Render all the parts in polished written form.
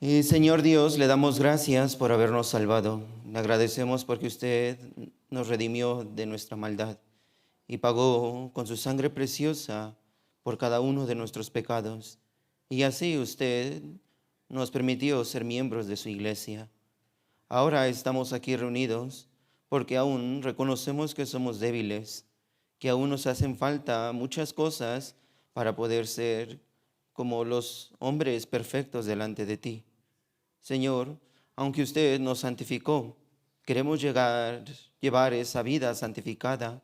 Señor Dios, le damos gracias por habernos salvado. Le agradecemos porque usted nos redimió de nuestra maldad y pagó con su sangre preciosa por cada uno de nuestros pecados. Y así usted nos permitió ser miembros de su iglesia. Ahora estamos aquí reunidos porque aún reconocemos que somos débiles, que aún nos hacen falta muchas cosas para poder ser como los hombres perfectos delante de ti. Señor, aunque usted nos santificó, queremos llevar esa vida santificada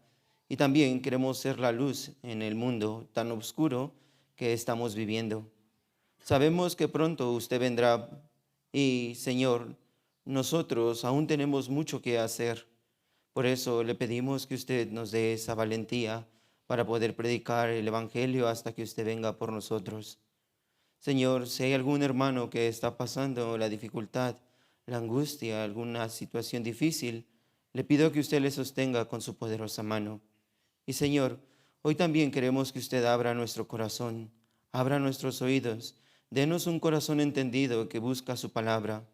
y también queremos ser la luz en el mundo tan oscuro que estamos viviendo. Sabemos que pronto usted vendrá y, Señor, nosotros aún tenemos mucho que hacer. Por eso le pedimos que usted nos dé esa valentía para poder predicar el Evangelio hasta que usted venga por nosotros. Señor, si hay algún hermano que está pasando la dificultad, la angustia, alguna situación difícil, le pido que usted le sostenga con su poderosa mano. Y Señor, hoy también queremos que usted abra nuestro corazón, abra nuestros oídos, denos un corazón entendido que busca su palabra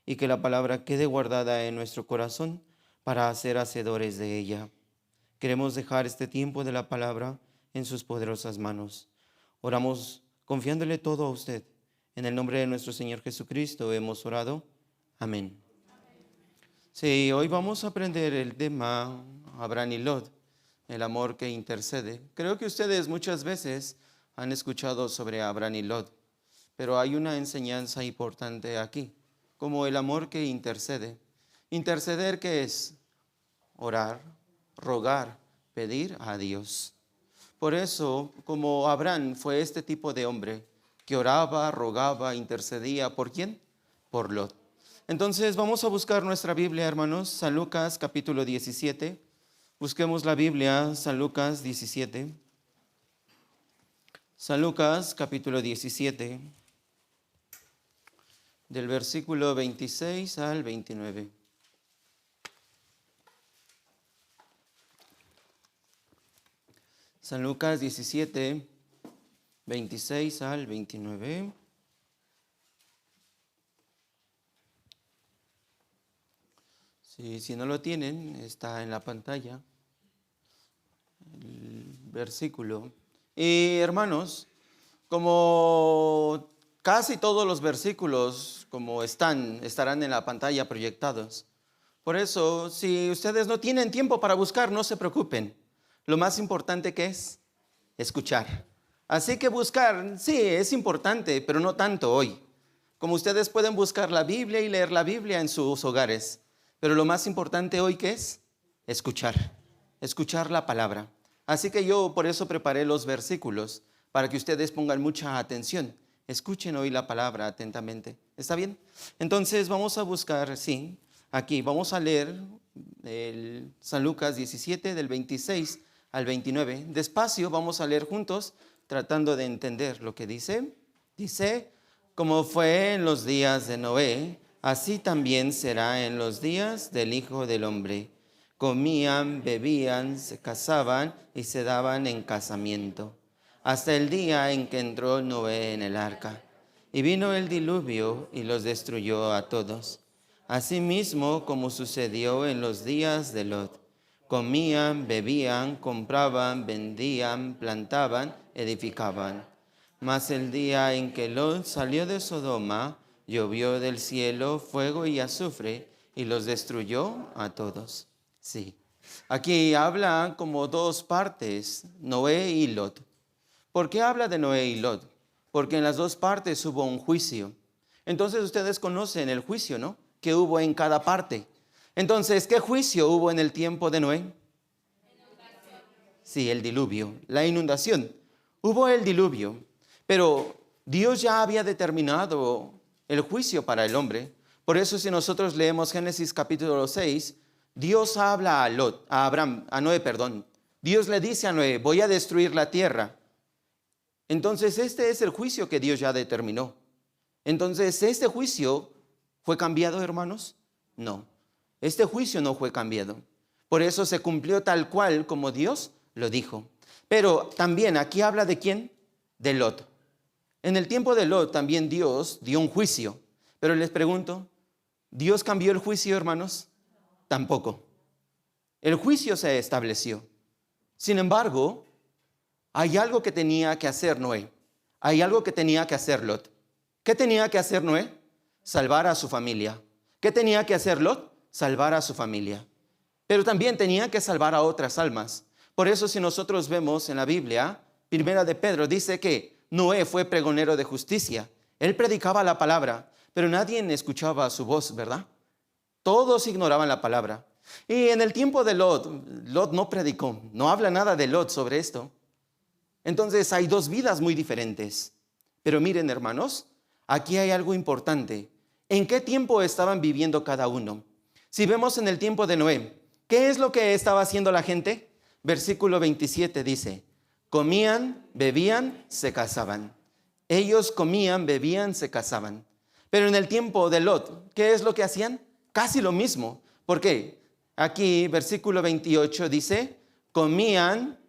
y que la palabra quede guardada en nuestro corazón para ser hacedores de ella. Queremos dejar este tiempo de la palabra en sus poderosas manos. Oramos confiándole todo a usted. En el nombre de nuestro Señor Jesucristo hemos orado. Amén. Sí, hoy vamos a aprender el tema Abraham y Lot, el amor que intercede. Creo que ustedes muchas veces han escuchado sobre Abraham y Lot, pero hay una enseñanza importante aquí, como el amor que intercede. Interceder, ¿qué es? Orar, rogar, pedir a Dios. Por eso, como Abraham fue este tipo de hombre que oraba, rogaba, intercedía, ¿por quién? Por Lot. Entonces vamos a buscar nuestra Biblia, hermanos, San Lucas capítulo 17. Busquemos la Biblia, San Lucas 17. San Lucas capítulo 17, del versículo 26 al 29. San Lucas 17, 26 al 29. Si no lo tienen, está en la pantalla el versículo. Y hermanos, como casi todos los versículos como estarán en la pantalla proyectados. Por eso, si ustedes no tienen tiempo para buscar, no se preocupen. Lo más importante que es escuchar. Así que buscar, sí, es importante, pero no tanto hoy. Como ustedes pueden buscar la Biblia y leer la Biblia en sus hogares. Pero lo más importante hoy, ¿qué es? Escuchar. Escuchar la palabra. Así que yo por eso preparé los versículos, para que ustedes pongan mucha atención. Escuchen hoy la palabra atentamente. ¿Está bien? Entonces vamos a buscar, sí, aquí vamos a leer el San Lucas 17 del 26 al 29. Despacio vamos a leer juntos, tratando de entender lo que dice. Dice, como fue en los días de Noé, así también será en los días del Hijo del Hombre. Comían, bebían, se casaban y se daban en casamiento, hasta el día en que entró Noé en el arca. Y vino el diluvio y los destruyó a todos. Asimismo, como sucedió en los días de Lot. Comían, bebían, compraban, vendían, plantaban, edificaban. Mas el día en que Lot salió de Sodoma, llovió del cielo fuego y azufre y los destruyó a todos. Sí. Aquí habla como dos partes, Noé y Lot. ¿Por qué habla de Noé y Lot? Porque en las dos partes hubo un juicio. Entonces ustedes conocen el juicio, ¿no? Que hubo en cada parte. Entonces, ¿qué juicio hubo en el tiempo de Noé? Sí, el diluvio, la inundación. Hubo el diluvio, pero Dios ya había determinado el juicio para el hombre. Por eso si nosotros leemos Génesis capítulo 6, Dios habla a Noé. Dios le dice a Noé, voy a destruir la tierra. Entonces este es el juicio que Dios ya determinó. Entonces, ¿este juicio fue cambiado, hermanos? No. Este juicio no fue cambiado. Por eso se cumplió tal cual como Dios lo dijo. Pero también aquí habla de ¿quién? De Lot. En el tiempo de Lot también Dios dio un juicio. Pero les pregunto, ¿Dios cambió el juicio, hermanos? Tampoco. El juicio se estableció. Sin embargo, hay algo que tenía que hacer Noé. Hay algo que tenía que hacer Lot. ¿Qué tenía que hacer Noé? Salvar a su familia. ¿Qué tenía que hacer Lot? Salvar a su familia. Pero también tenía que salvar a otras almas. Por eso, si nosotros vemos en la Biblia, Primera de Pedro dice que Noé fue pregonero de justicia. Él predicaba la palabra, pero nadie escuchaba su voz, ¿verdad? Todos ignoraban la palabra. Y en el tiempo de Lot, Lot no predicó, no habla nada de Lot sobre esto. Entonces hay dos vidas muy diferentes. Pero miren, hermanos, aquí hay algo importante. ¿En qué tiempo estaban viviendo cada uno? Si vemos en el tiempo de Noé, ¿qué es lo que estaba haciendo la gente? Versículo 27 dice, comían, bebían, se casaban. Ellos comían, bebían, se casaban. Pero en el tiempo de Lot, ¿qué es lo que hacían? Casi lo mismo. ¿Por qué? Aquí, versículo 28 dice, comían,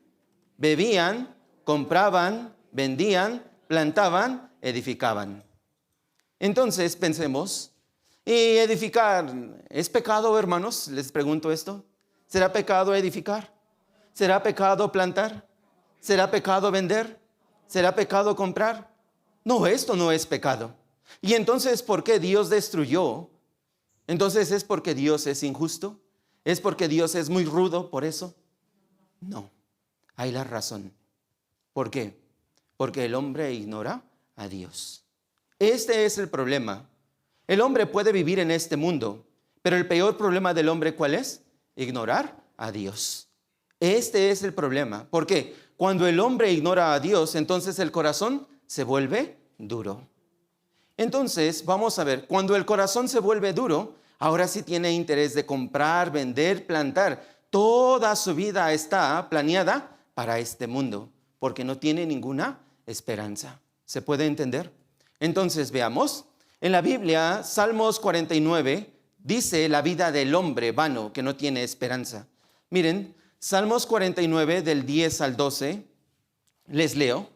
bebían, compraban, vendían, plantaban, edificaban. Entonces pensemos, ¿y edificar es pecado, hermanos? Les pregunto esto. ¿Será pecado edificar? ¿Será pecado plantar? ¿Será pecado vender? ¿Será pecado comprar? No, esto no es pecado. Y entonces, ¿por qué Dios destruyó? Entonces, ¿es porque Dios es injusto? ¿Es porque Dios es muy rudo por eso? No, hay la razón. ¿Por qué? Porque el hombre ignora a Dios. Este es el problema. El hombre puede vivir en este mundo, pero el peor problema del hombre, ¿cuál es? Ignorar a Dios. Este es el problema. ¿Por qué? Cuando el hombre ignora a Dios, entonces el corazón se vuelve duro. Entonces, vamos a ver, cuando el corazón se vuelve duro, ahora sí tiene interés de comprar, vender, plantar. Toda su vida está planeada para este mundo, porque no tiene ninguna esperanza. ¿Se puede entender? Entonces, veamos. En la Biblia, Salmos 49, dice la vida del hombre vano que no tiene esperanza. Miren, Salmos 49 del 10 al 12, les leo.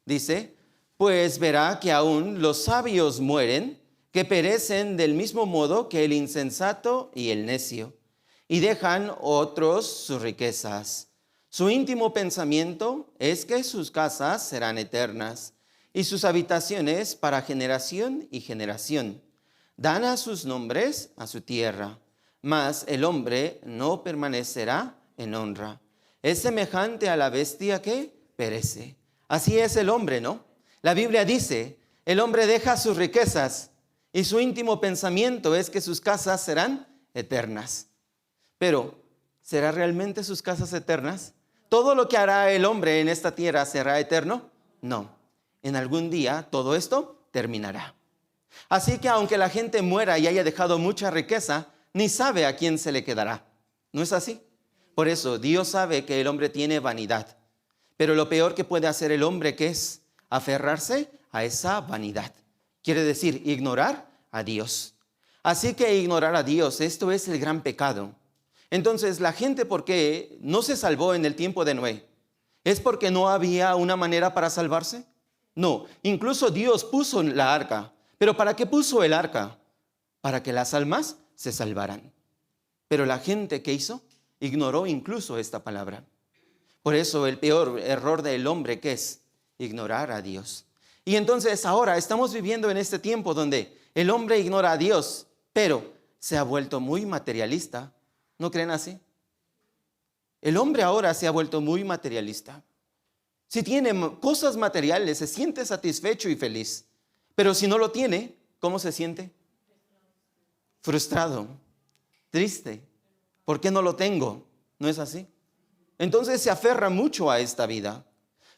Dice, pues verá que aún los sabios mueren, que perecen del mismo modo que el insensato y el necio, y dejan otros sus riquezas. Su íntimo pensamiento es que sus casas serán eternas, y sus habitaciones para generación y generación. Dan a sus nombres a su tierra, mas el hombre no permanecerá en honra. Es semejante a la bestia que perece. Así es el hombre, ¿no? La Biblia dice, el hombre deja sus riquezas y su íntimo pensamiento es que sus casas serán eternas. Pero, ¿será realmente sus casas eternas? ¿Todo lo que hará el hombre en esta tierra será eterno? No. En algún día todo esto terminará. Así que aunque la gente muera y haya dejado mucha riqueza, ni sabe a quién se le quedará. ¿No es así? Por eso Dios sabe que el hombre tiene vanidad. Pero lo peor que puede hacer el hombre, ¿qué es? Aferrarse a esa vanidad. Quiere decir ignorar a Dios. Así que ignorar a Dios, esto es el gran pecado. Entonces, la gente, ¿por qué no se salvó en el tiempo de Noé? ¿Es porque no había una manera para salvarse? No, incluso Dios puso la arca. ¿Pero para qué puso el arca? Para que las almas se salvaran. Pero la gente, ¿qué hizo? Ignoró incluso esta palabra. Por eso el peor error del hombre, ¿qué es? Ignorar a Dios. Y entonces ahora estamos viviendo en este tiempo donde el hombre ignora a Dios, pero se ha vuelto muy materialista. ¿No creen así? El hombre ahora se ha vuelto muy materialista. Si tiene cosas materiales, se siente satisfecho y feliz. Pero si no lo tiene, ¿cómo se siente? Frustrado, triste. ¿Por qué no lo tengo? ¿No es así? Entonces se aferra mucho a esta vida.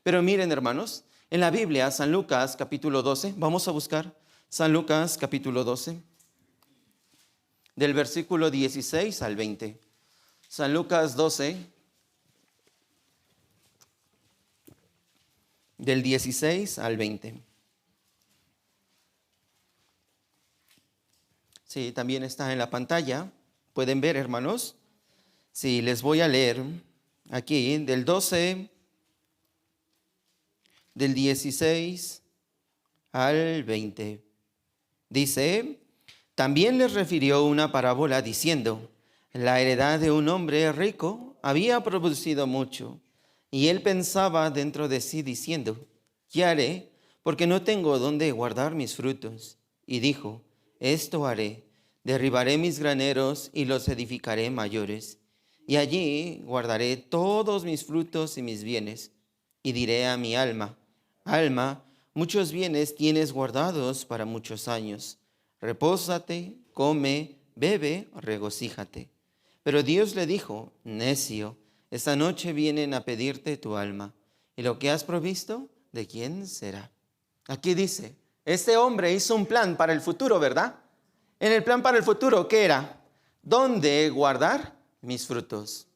Pero miren, hermanos, en la Biblia, San Lucas capítulo 12, vamos a buscar San Lucas capítulo 12, del versículo 16 al 20. San Lucas 12, del 16 al 20. Sí, también está en la pantalla. Pueden ver, hermanos. Sí, les voy a leer aquí del 12, del 16 al 20. Dice, también les refirió una parábola diciendo, la heredad de un hombre rico había producido mucho, y él pensaba dentro de sí diciendo, ¿qué haré? Porque no tengo dónde guardar mis frutos. Y dijo, esto haré, derribaré mis graneros y los edificaré mayores, y allí guardaré todos mis frutos y mis bienes. Y diré a mi alma, alma, muchos bienes tienes guardados para muchos años. Repósate, come, bebe, regocíjate. Pero Dios le dijo, necio, esta noche vienen a pedirte tu alma, y lo que has provisto, ¿de quién será? Aquí dice, este hombre hizo un plan para el futuro, ¿verdad? En el plan para el futuro, ¿qué era? ¿Dónde guardar mis frutos?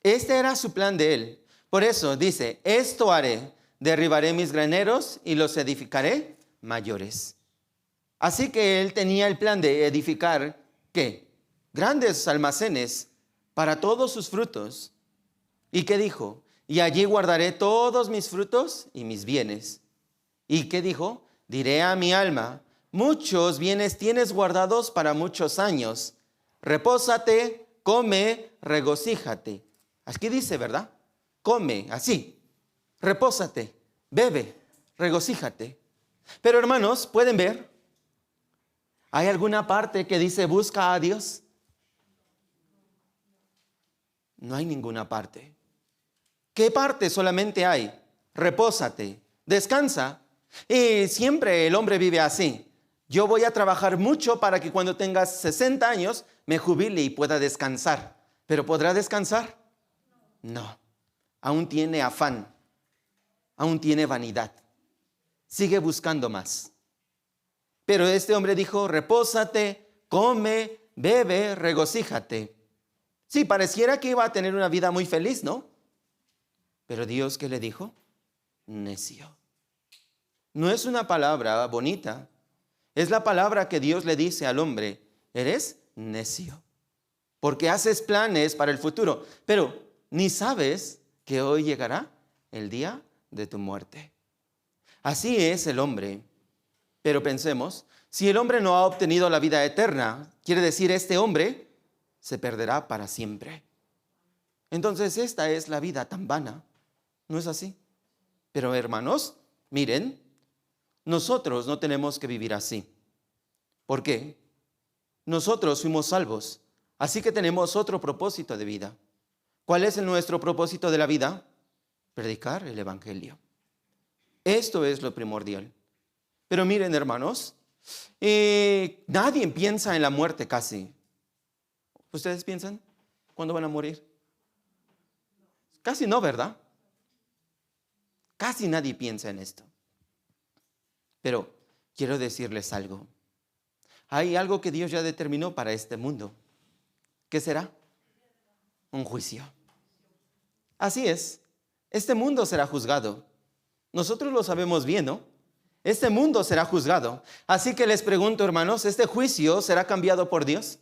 Este era su plan de él. Por eso dice, esto haré, derribaré mis graneros y los edificaré mayores. Así que él tenía el plan de edificar, ¿qué? Grandes almacenes para todos sus frutos. ¿Y qué dijo? Y allí guardaré todos mis frutos y mis bienes. ¿Y qué dijo? Diré a mi alma, muchos bienes tienes guardados para muchos años. Repósate, come, regocíjate. Aquí dice, ¿verdad? Come, así. Repósate, bebe, regocíjate. Pero hermanos, ¿pueden ver? ¿Hay alguna parte que dice busca a Dios? No hay ninguna parte. ¿Qué parte solamente hay? Repósate, descansa. Y siempre el hombre vive así. Yo voy a trabajar mucho para que cuando tengas 60 años me jubile y pueda descansar. ¿Pero podrá descansar? No. Aún tiene afán. Aún tiene vanidad. Sigue buscando más. Pero este hombre dijo, repósate, come, bebe, regocíjate. Sí, pareciera que iba a tener una vida muy feliz, ¿no? Pero Dios, ¿qué le dijo? Necio. No es una palabra bonita. Es la palabra que Dios le dice al hombre. Eres necio. Porque haces planes para el futuro. Pero ni sabes que hoy llegará el día de tu muerte. Así es el hombre. Pero pensemos, si el hombre no ha obtenido la vida eterna, quiere decir este hombre se perderá para siempre. Entonces esta es la vida tan vana. ¿No es así? Pero hermanos, miren, nosotros no tenemos que vivir así. ¿Por qué? Nosotros fuimos salvos, así que tenemos otro propósito de vida. ¿Cuál es nuestro propósito de la vida? Predicar el evangelio. Esto es lo primordial. Pero miren, hermanos, nadie piensa en la muerte casi. ¿Ustedes piensan cuándo van a morir? Casi no, ¿verdad? Casi nadie piensa en esto. Pero quiero decirles algo. Hay algo que Dios ya determinó para este mundo. ¿Qué será? Un juicio. Así es. Este mundo será juzgado. Nosotros lo sabemos bien, ¿no? Este mundo será juzgado. Así que les pregunto, hermanos, ¿este juicio será cambiado por Dios?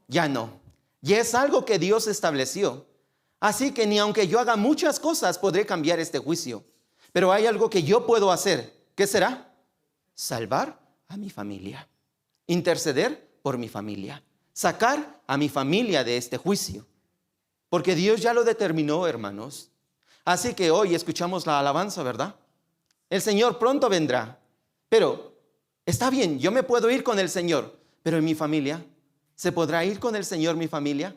Ya no. Ya es algo que Dios estableció. Así que ni aunque yo haga muchas cosas podré cambiar este juicio. Pero hay algo que yo puedo hacer. ¿Qué será? Salvar a mi familia. Interceder por mi familia. Sacar a mi familia de este juicio. Porque Dios ya lo determinó, hermanos. Así que hoy escuchamos la alabanza, ¿verdad? El Señor pronto vendrá. Pero está bien, yo me puedo ir con el Señor. Pero en mi familia, ¿se podrá ir con el Señor mi familia?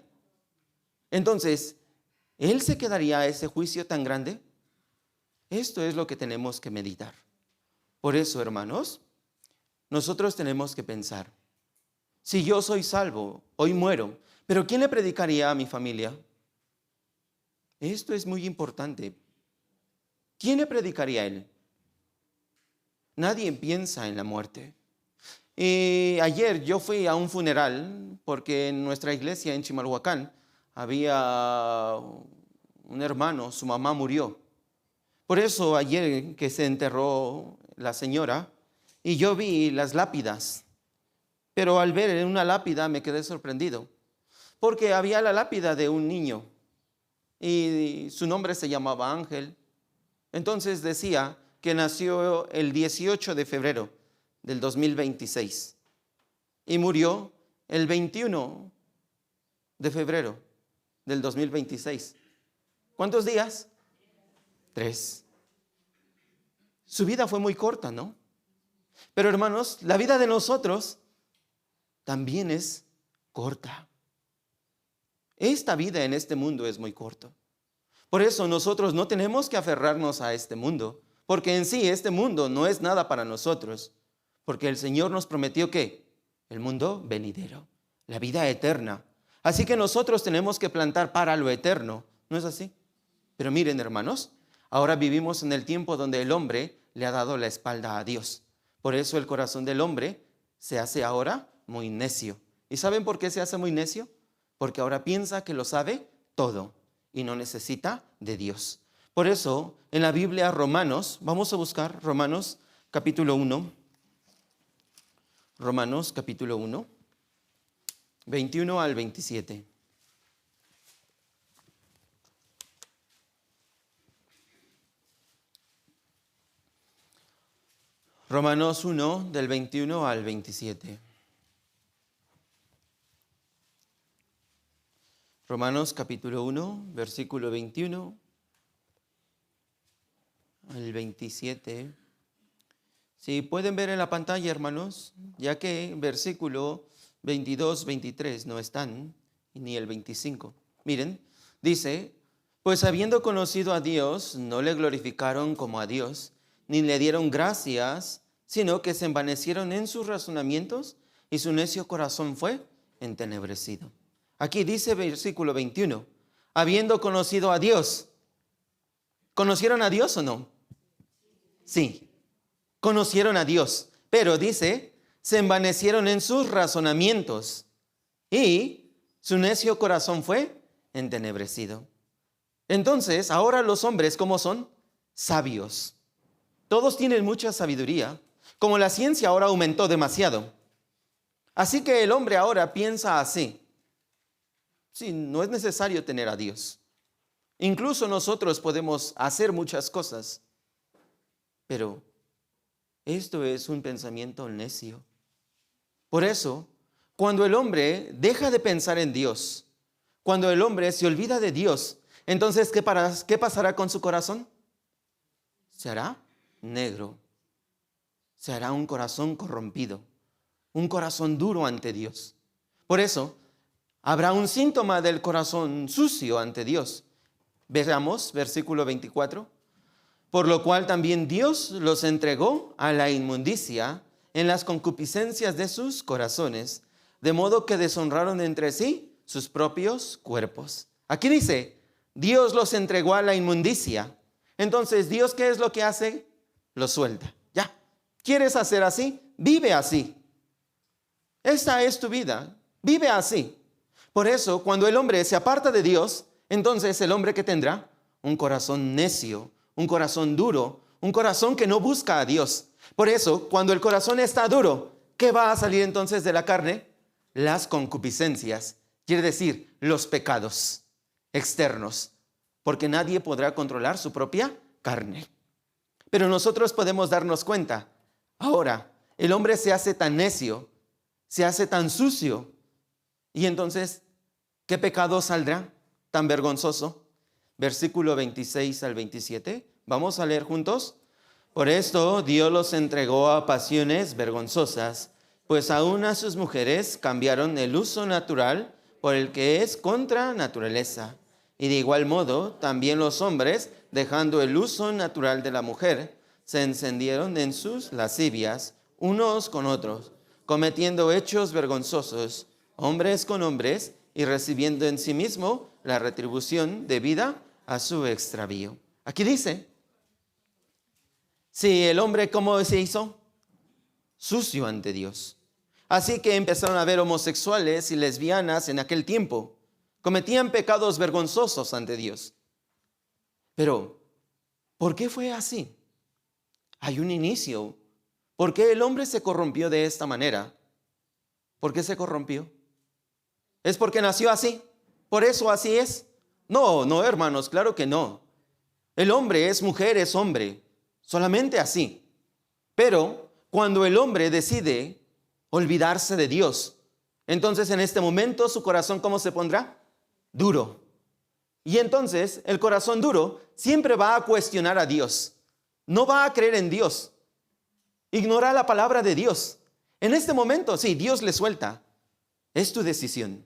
Entonces, ¿Él se quedaría a ese juicio tan grande? Esto es lo que tenemos que meditar. Por eso, hermanos, nosotros tenemos que pensar, si yo soy salvo, hoy muero, pero ¿quién le predicaría a mi familia? Esto es muy importante. ¿Quién le predicaría a él? Nadie piensa en la muerte. Ayer yo fui a un funeral porque en nuestra iglesia en Chimalhuacán había un hermano, su mamá murió. Por eso ayer que se enterró la señora y yo vi las lápidas, pero al ver una lápida me quedé sorprendido porque había la lápida de un niño y su nombre se llamaba Ángel. Entonces decía que nació el 18 de febrero del 2026. y murió el 21 de febrero del 2026. ¿Cuántos días? 3. Su vida fue muy corta, ¿no? Pero hermanos, la vida de nosotros también es corta. Esta vida en este mundo es muy corta. Por eso nosotros no tenemos que aferrarnos a este mundo, porque en sí este mundo no es nada para nosotros, porque el Señor nos prometió que el mundo venidero, la vida eterna. Así que nosotros tenemos que plantar para lo eterno, ¿no es así? Pero miren, hermanos, ahora vivimos en el tiempo donde el hombre le ha dado la espalda a Dios. Por eso el corazón del hombre se hace ahora muy necio. ¿Y saben por qué se hace muy necio? Porque ahora piensa que lo sabe todo y no necesita de Dios. Por eso en la Biblia Romanos, vamos a buscar Romanos capítulo 1. Romanos capítulo 1, 21 al 27. Romanos 1, del 21 al 27. Romanos capítulo 1, versículo 21 al 27. Si pueden ver en la pantalla, hermanos, ya que versículo 22, 23 no están, ni el 25. Miren, dice, pues habiendo conocido a Dios, no le glorificaron como a Dios, ni le dieron gracias, sino que se envanecieron en sus razonamientos y su necio corazón fue entenebrecido. Aquí dice versículo 21, habiendo conocido a Dios. ¿Conocieron a Dios o no? Sí, conocieron a Dios, pero dice, se envanecieron en sus razonamientos y su necio corazón fue entenebrecido. Entonces, ahora los hombres, ¿cómo son? Sabios. Todos tienen mucha sabiduría, como la ciencia ahora aumentó demasiado. Así que el hombre ahora piensa así. Sí, no es necesario tener a Dios. Incluso nosotros podemos hacer muchas cosas, pero esto es un pensamiento necio. Por eso, cuando el hombre deja de pensar en Dios, cuando el hombre se olvida de Dios, entonces, ¿qué pasará con su corazón? Se hará negro. Se hará un corazón corrompido, un corazón duro ante Dios. Por eso, habrá un síntoma del corazón sucio ante Dios. Veamos versículo 24. Por lo cual también Dios los entregó a la inmundicia en las concupiscencias de sus corazones, de modo que deshonraron entre sí sus propios cuerpos. Aquí dice, Dios los entregó a la inmundicia. Entonces, ¿Dios qué es lo que hace? Lo suelta. Ya, ¿quieres hacer así? Vive así. Esta es tu vida. Vive así. Por eso, cuando el hombre se aparta de Dios, entonces el hombre que tendrá un corazón necio, un corazón duro, un corazón que no busca a Dios. Por eso, cuando el corazón está duro, ¿qué va a salir entonces de la carne? Las concupiscencias, quiere decir, los pecados externos, porque nadie podrá controlar su propia carne. Pero nosotros podemos darnos cuenta, ahora, el hombre se hace tan necio, se hace tan sucio, y entonces, ¿qué pecado saldrá tan vergonzoso? Versículo 26 al 27. Vamos a leer juntos. Por esto Dios los entregó a pasiones vergonzosas, pues aún a sus mujeres cambiaron el uso natural por el que es contra naturaleza. Y de igual modo, también los hombres, dejando el uso natural de la mujer, se encendieron en sus lascivias, unos con otros, cometiendo hechos vergonzosos, hombres con hombres, y recibiendo en sí mismo la retribución debida a su extravío. Aquí dice, si el hombre, ¿cómo se hizo? Sucio ante Dios. Así que empezaron a haber homosexuales y lesbianas en aquel tiempo. Cometían pecados vergonzosos ante Dios. Pero, ¿por qué fue así? Hay un inicio. ¿Por qué el hombre se corrompió de esta manera? ¿Por qué se corrompió? ¿Es porque nació así? ¿Por eso así es? No, hermanos, claro que no. El hombre es mujer, es hombre, solamente así. Pero cuando el hombre decide olvidarse de Dios. Entonces en este momento su corazón, ¿cómo se pondrá? Duro. Y entonces el corazón duro siempre va a cuestionar a Dios. No va a creer en Dios. Ignora la palabra de Dios. En este momento, sí, Dios le suelta. Es tu decisión.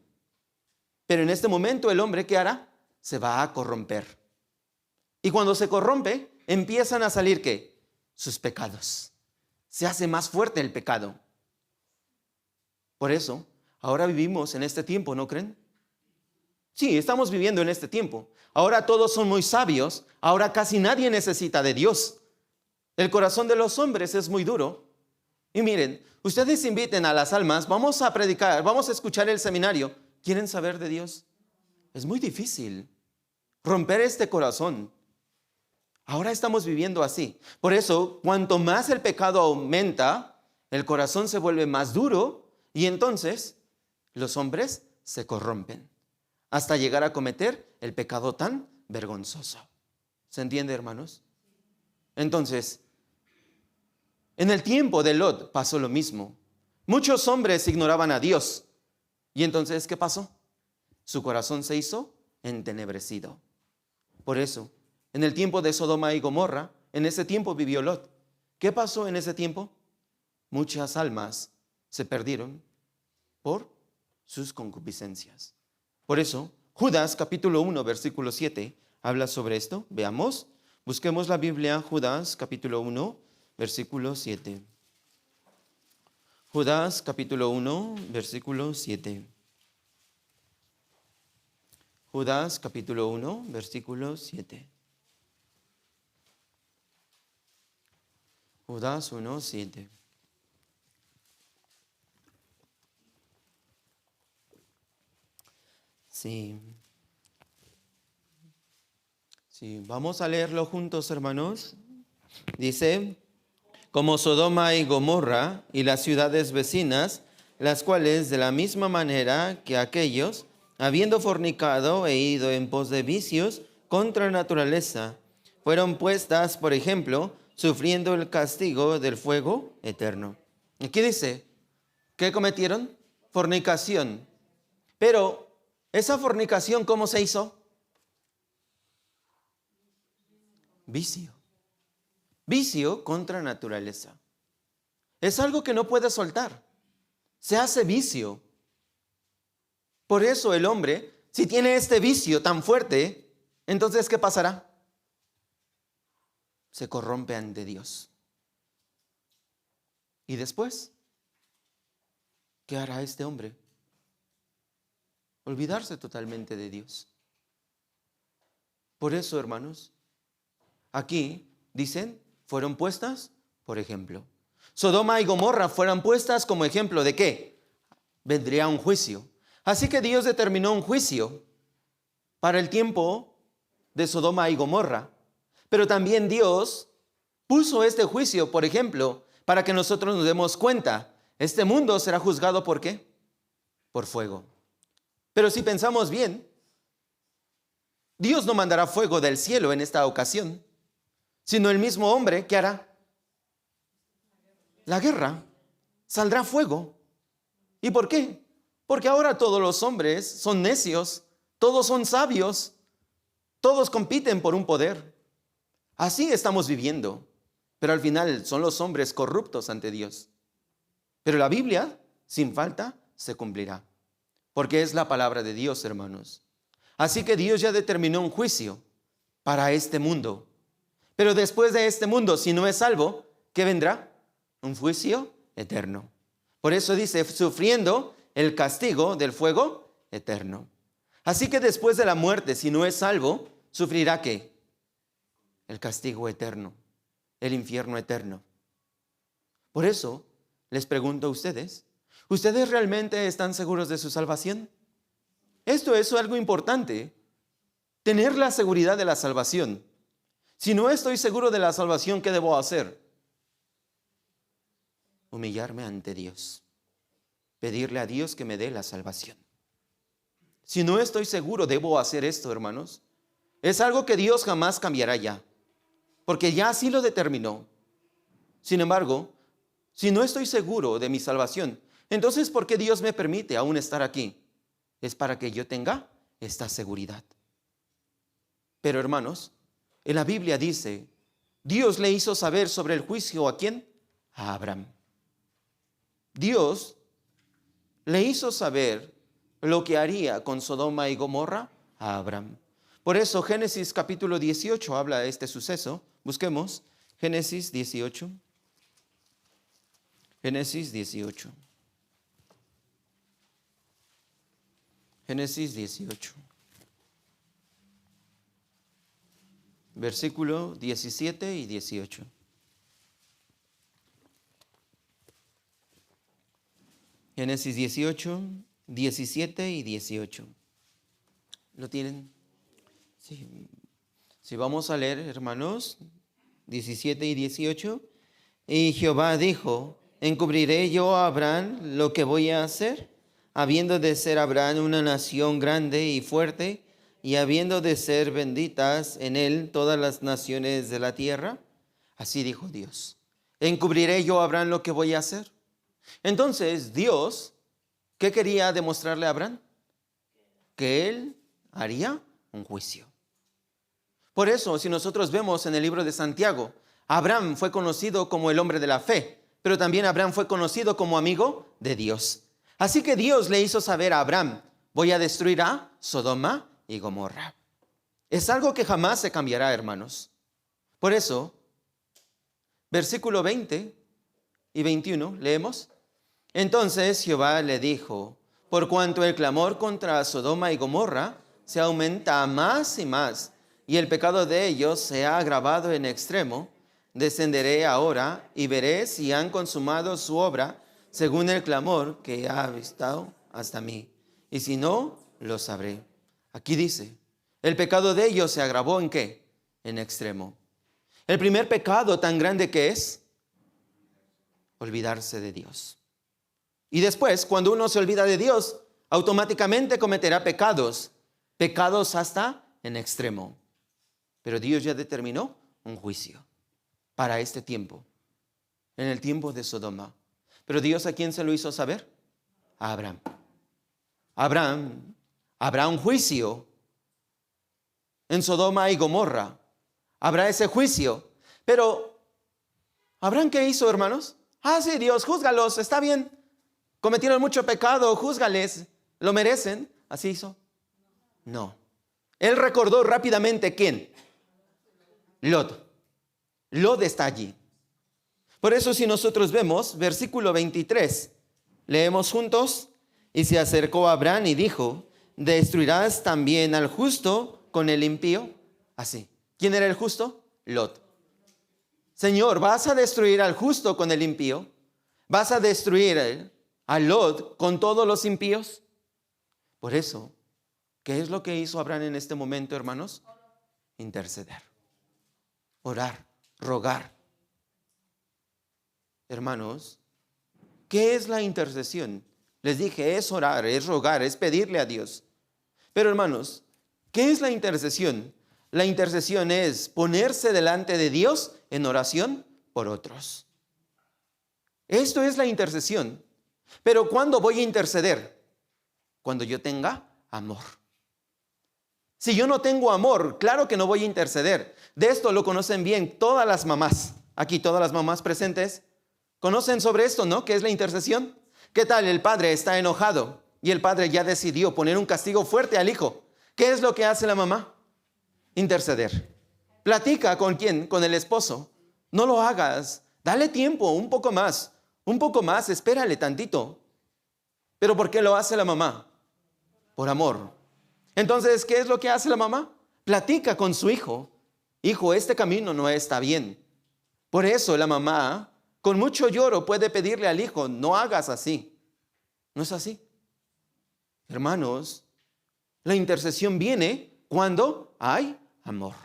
Pero en este momento el hombre, ¿qué hará? Se va a corromper. Y cuando se corrompe, empiezan a salir, ¿qué? Sus pecados. Se hace más fuerte el pecado. Por eso, ahora vivimos en este tiempo, ¿no creen? Sí, estamos viviendo en este tiempo. Ahora todos son muy sabios. Ahora casi nadie necesita de Dios. El corazón de los hombres es muy duro. Y miren, ustedes inviten a las almas, vamos a predicar, vamos a escuchar el seminario. ¿Quieren saber de Dios? Es muy difícil romper este corazón. Ahora estamos viviendo así. Por eso, cuanto más el pecado aumenta, el corazón se vuelve más duro y entonces los hombres se corrompen hasta llegar a cometer el pecado tan vergonzoso. ¿Se entiende, hermanos? Entonces, en el tiempo de Lot pasó lo mismo. Muchos hombres ignoraban a Dios. Y entonces, ¿qué pasó? Su corazón se hizo entenebrecido. Por eso, en el tiempo de Sodoma y Gomorra, en ese tiempo vivió Lot. ¿Qué pasó en ese tiempo? Muchas almas se perdieron por sus concupiscencias. Por eso, Judas capítulo 1, versículo 7, habla sobre esto. Veamos, busquemos la Biblia, Judas capítulo 1, versículo 7. Judas capítulo 1, versículo 7. Judas capítulo 1, versículo 7. Judas 1, 7. Sí. Sí, vamos a leerlo juntos, hermanos. Dice, como Sodoma y Gomorra y las ciudades vecinas, las cuales de la misma manera que aquellos, habiendo fornicado e ido en pos de vicios contra naturaleza, fueron puestas, por ejemplo, sufriendo el castigo del fuego eterno. Aquí dice, ¿qué cometieron? Fornicación. Pero, ¿esa fornicación cómo se hizo? Vicio. Vicio contra naturaleza. Es algo que no puedes soltar. Se hace vicio. Por eso el hombre, si tiene este vicio tan fuerte, entonces ¿qué pasará? Se corrompe ante Dios. Y después, ¿qué hará este hombre? Olvidarse totalmente de Dios. Por eso, hermanos, aquí dicen, fueron puestas por ejemplo. Sodoma y Gomorra fueron puestas como ejemplo de ¿qué? Vendría un juicio. Así que Dios determinó un juicio para el tiempo de Sodoma y Gomorra. Pero también Dios puso este juicio, por ejemplo, para que nosotros nos demos cuenta. Este mundo será juzgado ¿por qué? Por fuego. Pero si pensamos bien, Dios no mandará fuego del cielo en esta ocasión, sino el mismo hombre, ¿qué hará? La guerra. Saldrá fuego. ¿Y por qué? Porque ahora todos los hombres son necios, todos son sabios, todos compiten por un poder. Así estamos viviendo, pero al final son los hombres corruptos ante Dios. Pero la Biblia, sin falta, se cumplirá, porque es la palabra de Dios, hermanos. Así que Dios ya determinó un juicio para este mundo. Pero después de este mundo, si no es salvo, ¿qué vendrá? Un juicio eterno. Por eso dice, sufriendo el castigo del fuego eterno. Así que después de la muerte, si no es salvo, sufrirá ¿qué? El castigo eterno, el infierno eterno. Por eso les pregunto a ustedes, ¿ustedes realmente están seguros de su salvación? Esto es algo importante, tener la seguridad de la salvación. Si no estoy seguro de la salvación, ¿qué debo hacer? Humillarme ante Dios, pedirle a Dios que me dé la salvación. Si no estoy seguro, debo hacer esto, hermanos. Es algo que Dios jamás cambiará ya, porque ya así lo determinó. Sin embargo, si no estoy seguro de mi salvación, Entonces, ¿por qué Dios me permite aún estar aquí? Es para que yo tenga esta seguridad. Pero hermanos, en la Biblia dice, Dios le hizo saber sobre el juicio ¿a quién? A Abraham. Dios le hizo saber lo que haría con Sodoma y Gomorra a Abraham. Por eso Génesis capítulo 18 habla de este suceso. Busquemos Génesis 18. Génesis 18. Génesis 18. Versículo 17 y 18. Génesis 18, 17 y 18. ¿Lo tienen? Sí. Si vamos a leer, hermanos, 17 y 18. Y Jehová dijo, ¿encubriré yo a Abraham lo que voy a hacer? Habiendo de ser Abraham una nación grande y fuerte, y habiendo de ser benditas en él todas las naciones de la tierra. Así dijo Dios. ¿Encubriré yo a Abraham lo que voy a hacer? Entonces Dios, ¿qué quería demostrarle a Abraham? Que él haría un juicio. Por eso, si nosotros vemos en el libro de Santiago, Abraham fue conocido como el hombre de la fe, pero también Abraham fue conocido como amigo de Dios. Así que Dios le hizo saber a Abraham, voy a destruir a Sodoma y Gomorra. Es algo que jamás se cambiará, hermanos. Por eso, versículo 20 y 21, leemos. Entonces Jehová le dijo, por cuanto el clamor contra Sodoma y Gomorra se aumenta más y más, y el pecado de ellos se ha agravado en extremo, descenderé ahora y veré si han consumado su obra según el clamor que ha avistado hasta mí. Y si no, lo sabré. Aquí dice, el pecado de ellos se agravó ¿en qué? En extremo. El primer pecado tan grande que es olvidarse de Dios. Y después, cuando uno se olvida de Dios, automáticamente cometerá pecados hasta en extremo. Pero Dios ya determinó un juicio para este tiempo, en el tiempo de Sodoma. Pero Dios, ¿a quién se lo hizo saber? A Abraham. Abraham, habrá un juicio en Sodoma y Gomorra. Habrá ese juicio. Pero, ¿Abraham qué hizo, hermanos? Sí, Dios, júzgalos, está bien. Cometieron mucho pecado, júzgales, lo merecen. ¿Así hizo? No. Él recordó rápidamente ¿quién? Lot. Lot está allí. Por eso si nosotros vemos versículo 23, leemos juntos. Y se acercó a Abraham y dijo, ¿destruirás también al justo con el impío? Así. ¿Quién era el justo? Lot. Señor, ¿vas a destruir al justo con el impío? ¿Vas a destruir a Lot con todos los impíos? Por eso, ¿qué es lo que hizo Abraham en este momento, hermanos? Interceder, orar, rogar. Hermanos, ¿qué es la intercesión? Les dije, es orar, es rogar, es pedirle a Dios. Pero hermanos, ¿qué es la intercesión? La intercesión es ponerse delante de Dios en oración por otros. Esto es la intercesión. Pero ¿cuándo voy a interceder? Cuando yo tenga amor. Si yo no tengo amor, claro que no voy a interceder. De esto lo conocen bien todas las mamás. Aquí todas las mamás presentes conocen sobre esto, ¿no? ¿Qué es la intercesión? ¿Qué tal? El padre está enojado y el padre ya decidió poner un castigo fuerte al hijo. ¿Qué es lo que hace la mamá? Interceder. Platica con quién, con el esposo. No lo hagas. Dale tiempo, un poco más, espérale tantito. ¿Pero por qué lo hace la mamá? Por amor. Entonces, ¿qué es lo que hace la mamá? Platica con su hijo. Hijo, este camino no está bien. Por eso la mamá, con mucho lloro, puede pedirle al hijo, no hagas así. ¿No es así? Hermanos, la intercesión viene cuando hay amor.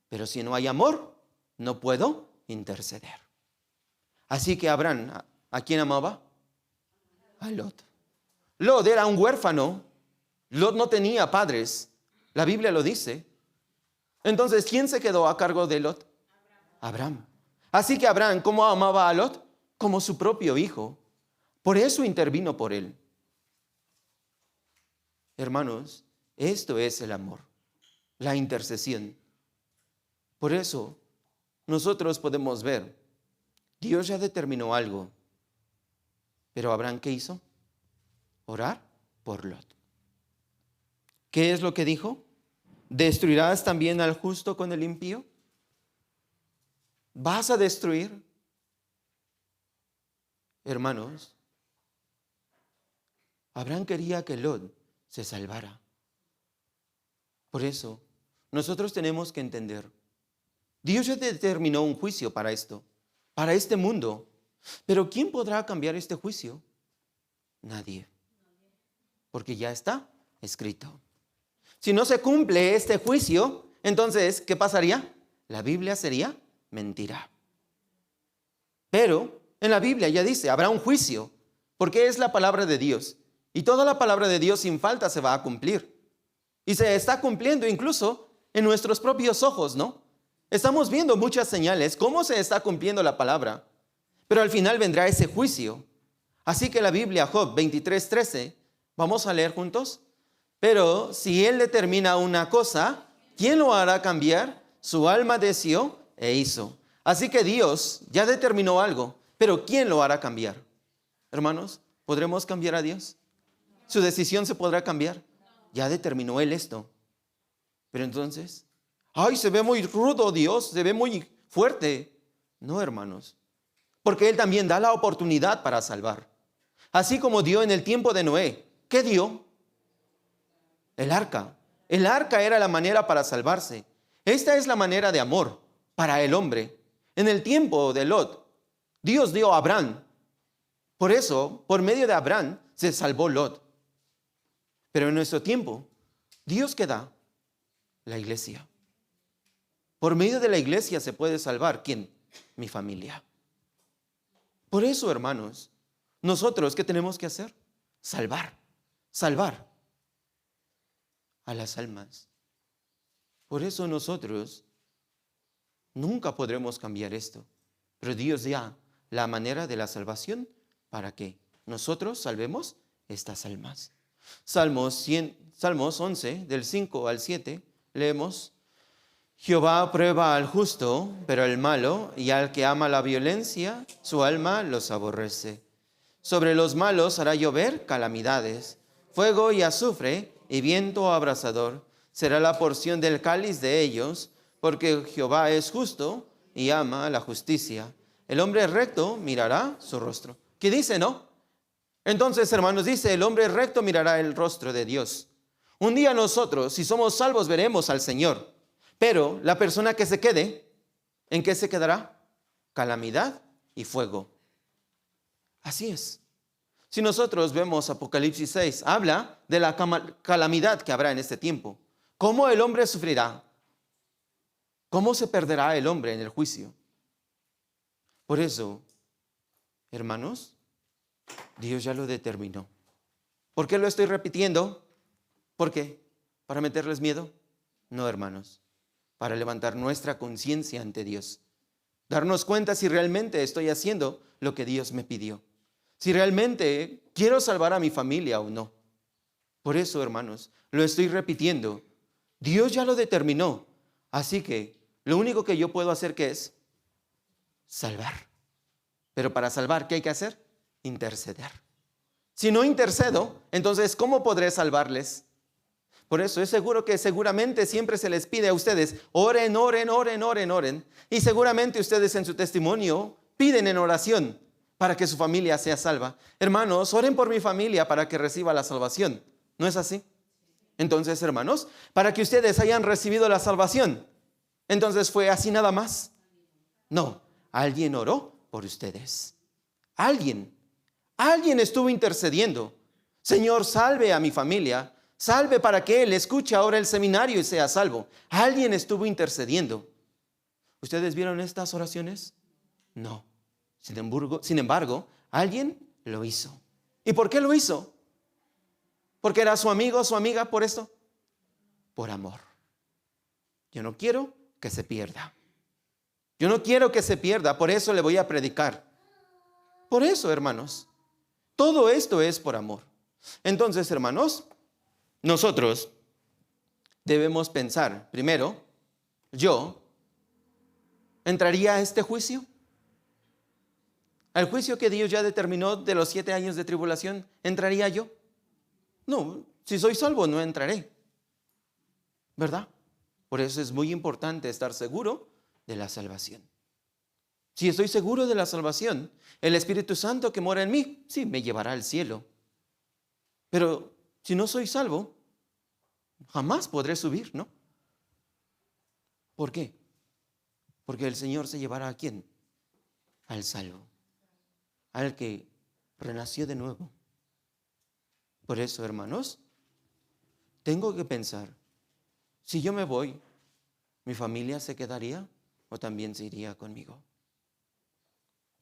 Pero si no hay amor, no puedo interceder. Así que Abraham, ¿a quién amaba? A Lot. Lot era un huérfano. Lot no tenía padres. La Biblia lo dice. Entonces, ¿quién se quedó a cargo de Lot? Abraham. Así que Abraham, ¿cómo amaba a Lot? Como su propio hijo. Por eso intervino por él. Hermanos, esto es el amor, la intercesión. Por eso nosotros podemos ver, Dios ya determinó algo, pero Abraham, ¿qué hizo? Orar por Lot. ¿Qué es lo que dijo? ¿Destruirás también al justo con el impío? ¿Vas a destruir? Hermanos, Abraham quería que Lot se salvara. Por eso, nosotros tenemos que entender, Dios ya determinó un juicio para esto, para este mundo. Pero ¿quién podrá cambiar este juicio? Nadie. Porque ya está escrito. Si no se cumple este juicio, entonces, ¿qué pasaría? La Biblia sería mentira. Pero en la Biblia ya dice, habrá un juicio, porque es la palabra de Dios. Y toda la palabra de Dios sin falta se va a cumplir. Y se está cumpliendo incluso en nuestros propios ojos, ¿no? Estamos viendo muchas señales, cómo se está cumpliendo la palabra. Pero al final vendrá ese juicio. Así que la Biblia, Job 23:13, vamos a leer juntos. Pero si Él determina una cosa, ¿quién lo hará cambiar? Su alma deseó e hizo. Así que Dios ya determinó algo, pero ¿quién lo hará cambiar? Hermanos, ¿podremos cambiar a Dios? ¿Su decisión se podrá cambiar? Ya determinó Él esto. Pero entonces, ¡ay, se ve muy rudo Dios! Se ve muy fuerte. No, hermanos. Porque Él también da la oportunidad para salvar. Así como dio en el tiempo de Noé. ¿Qué dio? El arca. El arca era la manera para salvarse. Esta es la manera de amor para el hombre. En el tiempo de Lot, Dios dio a Abraham. Por eso, por medio de Abraham, se salvó Lot. Pero en nuestro tiempo, ¿Dios qué da? La iglesia. Por medio de la iglesia se puede salvar. ¿Quién? Mi familia. Por eso, hermanos, nosotros, ¿qué tenemos que hacer? Salvar a las almas. Por eso nosotros nunca podremos cambiar esto. Pero Dios da la manera de la salvación para que nosotros salvemos estas almas. Salmos 11, del 5 al 7, leemos: Jehová prueba al justo, pero al malo y al que ama la violencia, su alma los aborrece. Sobre los malos hará llover calamidades, fuego y azufre y viento abrasador. Será la porción del cáliz de ellos, porque Jehová es justo y ama la justicia. El hombre recto mirará su rostro. ¿Qué dice, no? Entonces, hermanos, dice, el hombre recto mirará el rostro de Dios. Un día nosotros, si somos salvos, veremos al Señor. Pero la persona que se quede, ¿en qué se quedará? Calamidad y fuego. Así es. Si nosotros vemos Apocalipsis 6, habla de la calamidad que habrá en este tiempo. ¿Cómo el hombre sufrirá? ¿Cómo se perderá el hombre en el juicio? Por eso, hermanos, Dios ya lo determinó. ¿Por qué lo estoy repitiendo? ¿Por qué? ¿Para meterles miedo? No, hermanos. Para levantar nuestra conciencia ante Dios. Darnos cuenta si realmente estoy haciendo lo que Dios me pidió. Si realmente quiero salvar a mi familia o no. Por eso, hermanos, lo estoy repitiendo. Dios ya lo determinó. Así que lo único que yo puedo hacer, ¿qué es? Salvar. Pero para salvar, ¿qué hay que hacer? Interceder. Si no intercedo, entonces, ¿cómo podré salvarles? Por eso es seguro que seguramente siempre se les pide a ustedes, oren, oren, oren, oren, oren. Y seguramente ustedes en su testimonio piden en oración para que su familia sea salva. Hermanos, oren por mi familia para que reciba la salvación. ¿No es así? Entonces, hermanos, para que ustedes hayan recibido la salvación, entonces ¿fue así nada más? No, alguien oró por ustedes. Alguien estuvo intercediendo. Señor, salve a mi familia. Salve para que él escuche ahora el seminario y sea salvo. Alguien estuvo intercediendo. ¿Ustedes vieron estas oraciones? No. Sin embargo, alguien lo hizo. ¿Y por qué lo hizo? ¿Porque era su amigo o su amiga por esto? Por amor. Yo no quiero que se pierda. Yo no quiero que se pierda, por eso le voy a predicar. Por eso, hermanos. Todo esto es por amor. Entonces, hermanos, nosotros debemos pensar, primero, yo entraría a este juicio. Al juicio que Dios ya determinó de los 7 años de tribulación, ¿entraría yo? No, si soy salvo no entraré, ¿verdad? Por eso es muy importante estar seguro de la salvación. Si estoy seguro de la salvación, el Espíritu Santo que mora en mí, sí, me llevará al cielo. Pero si no soy salvo, jamás podré subir, ¿no? ¿Por qué? Porque el Señor se llevará ¿a quién? Al salvo, al que renació de nuevo. Por eso, hermanos, tengo que pensar, si yo me voy, ¿mi familia se quedaría o también se iría conmigo?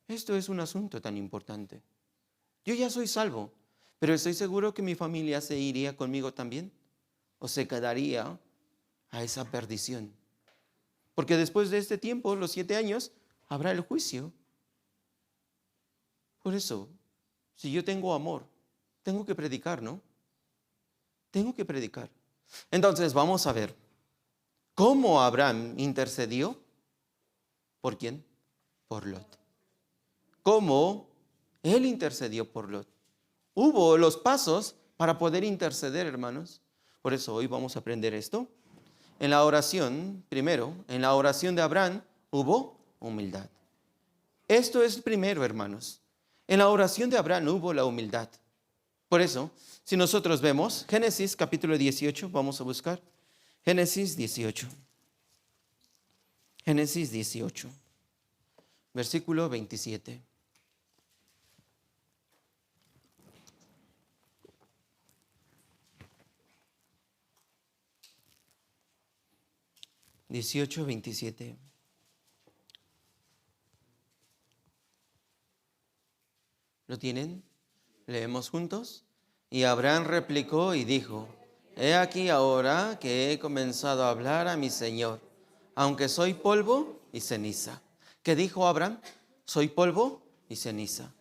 Esto es un asunto tan importante. Yo ya soy salvo, pero estoy seguro que mi familia se iría conmigo también o se quedaría a esa perdición. Porque después de este tiempo, los 7 años, habrá el juicio. Por eso, si yo tengo amor, tengo que predicar, ¿no? Tengo que predicar. Entonces vamos a ver cómo Abraham intercedió. ¿Por quién? Por Lot. ¿Cómo él intercedió por Lot? Hubo los pasos para poder interceder, hermanos. Por eso hoy vamos a aprender esto. En la oración, primero, en la oración de Abraham hubo humildad. Esto es primero, hermanos. En la oración de Abraham hubo la humildad. Por eso, si nosotros vemos Génesis capítulo 18, vamos a buscar Génesis 18. Génesis 18, versículo 27. 18:27. ¿Lo tienen? Leemos juntos. Y Abraham replicó y dijo: He aquí ahora que he comenzado a hablar a mi Señor, aunque soy polvo y ceniza. ¿Qué dijo Abraham? Soy polvo y ceniza.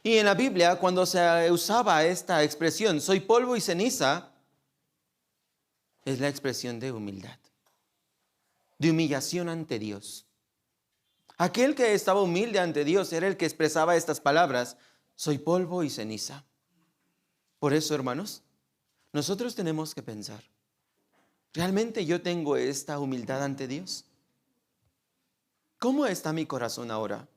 Y en la Biblia, cuando se usaba esta expresión, soy polvo y ceniza, es la expresión de humildad, de humillación ante Dios. Aquel que estaba humilde ante Dios era el que expresaba estas palabras: soy polvo y ceniza. Por eso, hermanos, nosotros tenemos que pensar, ¿realmente yo tengo esta humildad ante Dios? ¿Cómo está mi corazón ahora?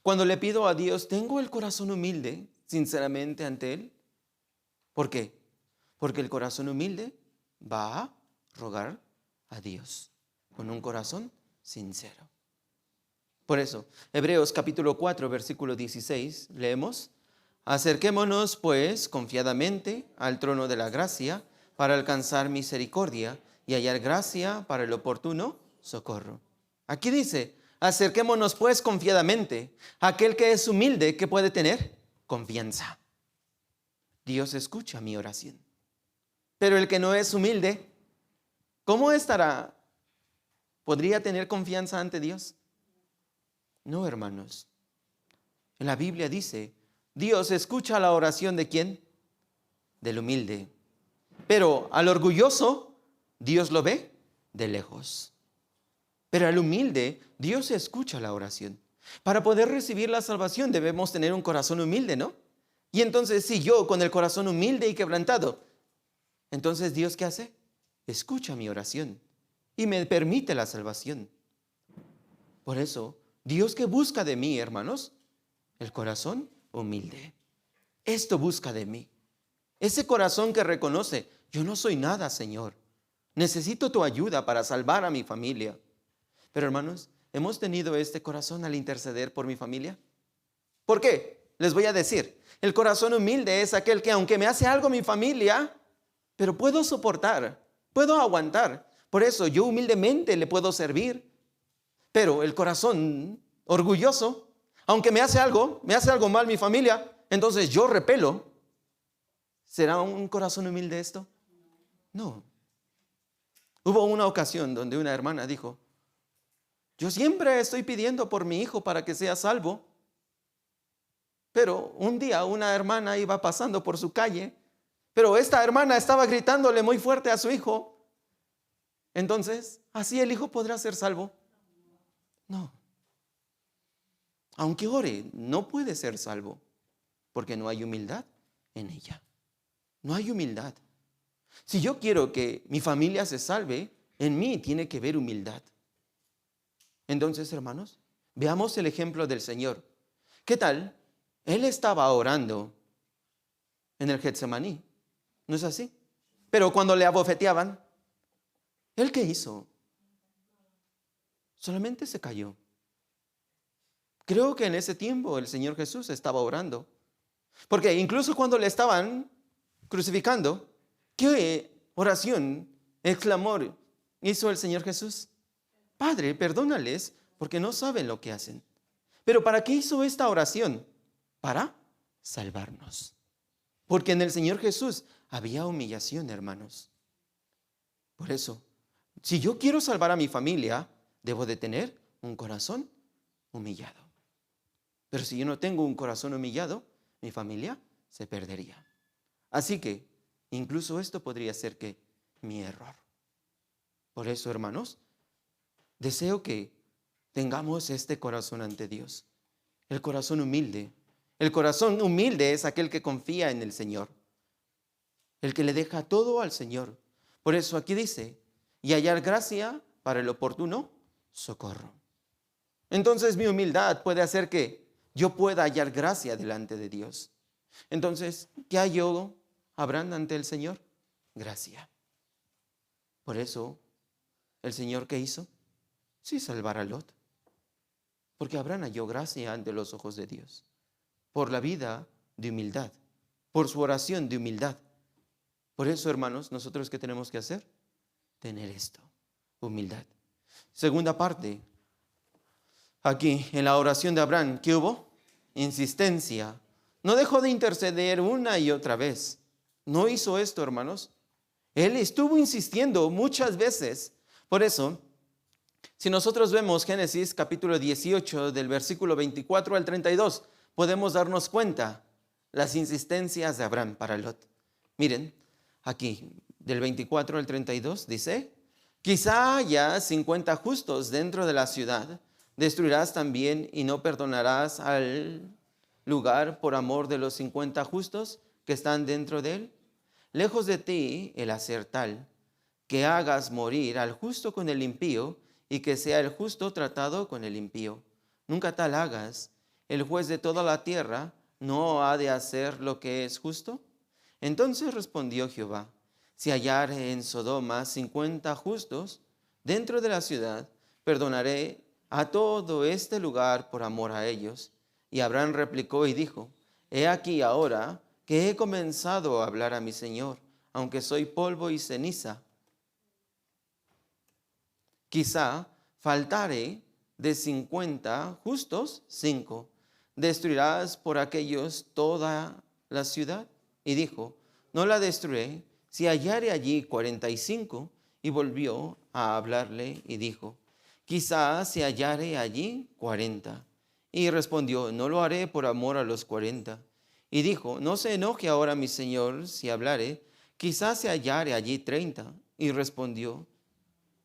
Cuando le pido a Dios, ¿tengo el corazón humilde, sinceramente, ante Él? ¿Por qué? Porque el corazón humilde va a rogar a Dios con un corazón sincero. Por eso, Hebreos capítulo 4, versículo 16, leemos: Acerquémonos, pues, confiadamente al trono de la gracia para alcanzar misericordia y hallar gracia para el oportuno socorro. Aquí dice: acerquémonos, pues, confiadamente. Aquel que es humilde, ¿qué puede tener? Confianza. Dios escucha mi oración. Pero el que no es humilde, ¿cómo estará? ¿Podría tener confianza ante Dios? No, hermanos. En la Biblia dice: Dios escucha la oración ¿de quién? Del humilde. Pero al orgulloso, Dios lo ve de lejos. Pero al humilde, Dios escucha la oración. Para poder recibir la salvación debemos tener un corazón humilde, ¿no? Y entonces, si yo con el corazón humilde y quebrantado, entonces Dios, ¿qué hace? Escucha mi oración y me permite la salvación. Por eso, Dios, ¿qué busca de mí, hermanos? El corazón humilde. Esto busca de mí. Ese corazón que reconoce: yo no soy nada, Señor. Necesito tu ayuda para salvar a mi familia. Pero, hermanos, ¿hemos tenido este corazón al interceder por mi familia? ¿Por qué? Les voy a decir, el corazón humilde es aquel que, aunque me hace algo mi familia, pero puedo soportar, puedo aguantar. Por eso yo humildemente le puedo servir. Pero el corazón orgulloso, aunque me hace algo mal mi familia, entonces yo repelo. ¿Será un corazón humilde esto? No. Hubo una ocasión donde una hermana dijo: yo siempre estoy pidiendo por mi hijo para que sea salvo. Pero un día una hermana iba pasando por su calle, pero esta hermana estaba gritándole muy fuerte a su hijo. Entonces, ¿así el hijo podrá ser salvo? No. Aunque ore, no puede ser salvo, porque no hay humildad en ella. No hay humildad. Si yo quiero que mi familia se salve, en mí tiene que haber humildad. Entonces, hermanos, veamos el ejemplo del Señor. ¿Qué tal? Él estaba orando en el Getsemaní, ¿no es así? Pero cuando le abofeteaban, ¿él qué hizo? Solamente se cayó. Creo que en ese tiempo el Señor Jesús estaba orando. Porque incluso cuando le estaban crucificando, ¿qué oración, clamor hizo el Señor Jesús? Padre, perdónales porque no saben lo que hacen. Pero ¿para qué hizo esta oración? Para salvarnos. Porque en el Señor Jesús había humillación, hermanos. Por eso, si yo quiero salvar a mi familia, debo de tener un corazón humillado. Pero si yo no tengo un corazón humillado, mi familia se perdería. Así que, incluso esto podría ser que mi error. Por eso, hermanos, deseo que tengamos este corazón ante Dios. El corazón humilde. El corazón humilde es aquel que confía en el Señor. El que le deja todo al Señor. Por eso aquí dice, y hallar gracia para el oportuno socorro. Entonces mi humildad puede hacer que yo pueda hallar gracia delante de Dios. Entonces, ¿qué halló Abraham ante el Señor? Gracia. Por eso, ¿el Señor qué hizo? Sí, salvar a Lot. Porque Abraham halló gracia ante los ojos de Dios. Por la vida de humildad. Por su oración de humildad. Por eso, hermanos, ¿nosotros qué tenemos que hacer? Tener esto, humildad. Segunda parte. Aquí, en la oración de Abraham, ¿qué hubo? Insistencia. No dejó de interceder una y otra vez. No hizo esto, hermanos. Él estuvo insistiendo muchas veces. Por eso, si nosotros vemos Génesis capítulo 18 del versículo 24 al 32, podemos darnos cuenta las insistencias de Abraham para Lot. Miren, aquí del 24 al 32 dice, quizá haya 50 justos dentro de la ciudad, destruirás también y no perdonarás al lugar por amor de los 50 justos que están dentro de él. Lejos de ti el hacer tal, que hagas morir al justo con el impío y que sea el justo tratado con el impío. Nunca tal hagas. El juez de toda la tierra no ha de hacer lo que es justo. Entonces respondió Jehová, si hallare en Sodoma 50 justos dentro de la ciudad, perdonaré a todo este lugar por amor a ellos. Y Abraham replicó y dijo, he aquí ahora que he comenzado a hablar a mi Señor, aunque soy polvo y ceniza. Quizá faltare de 50 justos 5. ¿Destruirás por aquellos toda la ciudad? Y dijo, no la destruiré si hallare allí 45. Y volvió a hablarle y dijo, quizá se hallare allí 40. Y respondió, no lo haré por amor a los 40. Y dijo, no se enoje ahora mi Señor si hablare, quizá se hallare allí 30. Y respondió,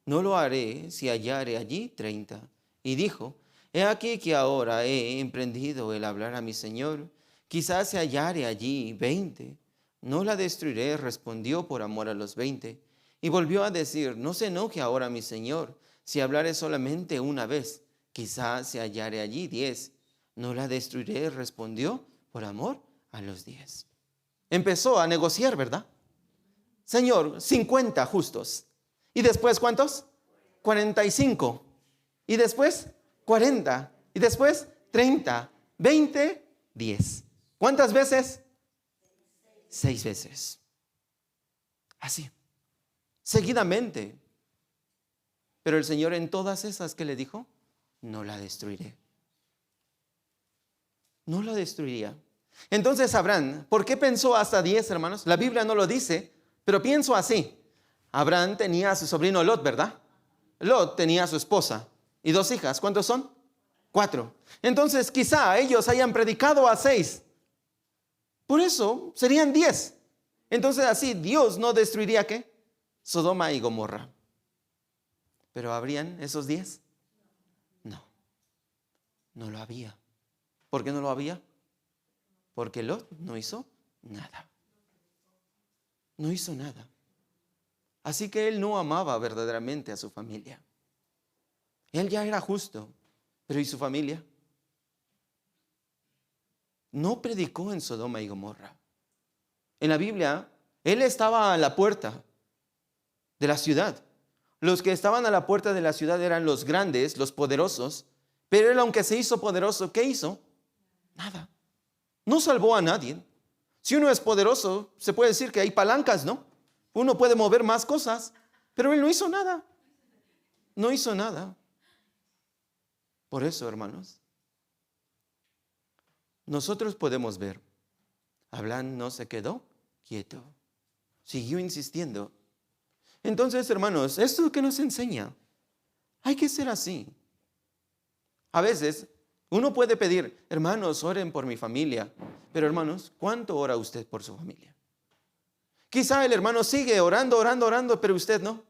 no lo haré si hallare allí 30. Y dijo, he aquí que ahora he emprendido el hablar a mi Señor, quizás se hallare allí 20. No la destruiré, respondió, por amor a los 20. Y volvió a decir, no se enoje ahora mi Señor, si hablare solamente una vez, quizás se hallare allí 10. No la destruiré, respondió, por amor a los 10. Empezó a negociar, ¿verdad? Señor, 50 justos. ¿Y después cuántos? 45. ¿Y después? 40. ¿Y después? 30. 20, 10. ¿Cuántas veces? 6 veces. Así. Seguidamente. Pero el Señor en todas esas, ¿qué le dijo? No la destruiré. No la destruiría. Entonces Abraham, ¿por qué pensó hasta 10, hermanos? La Biblia no lo dice, pero pienso así. Abraham tenía a su sobrino Lot, ¿verdad? Lot tenía a su esposa y 2 hijas. ¿Cuántos son? 4. Entonces quizá ellos hayan predicado a 6. Por eso serían 10. Entonces así Dios no destruiría ¿qué? Sodoma y Gomorra. ¿Pero habrían esos 10? No, no lo había. ¿Por qué no lo había? Porque Lot no hizo nada. No hizo nada. Así que él no amaba verdaderamente a su familia. Él ya era justo, pero ¿y su familia? No predicó en Sodoma y Gomorra. En la Biblia, él estaba a la puerta de la ciudad. Los que estaban a la puerta de la ciudad eran los grandes, los poderosos, pero él, aunque se hizo poderoso, ¿qué hizo? Nada. No salvó a nadie. Si uno es poderoso, se puede decir que hay palancas, ¿no? Uno puede mover más cosas, pero él no hizo nada. No hizo nada. Por eso, hermanos, nosotros podemos ver, Abraham no se quedó quieto, siguió insistiendo. Entonces, hermanos, esto es lo que nos enseña. Hay que ser así. A veces uno puede pedir, hermanos, oren por mi familia. Pero hermanos, ¿cuánto ora usted por su familia? Quizá el hermano sigue orando, pero usted no.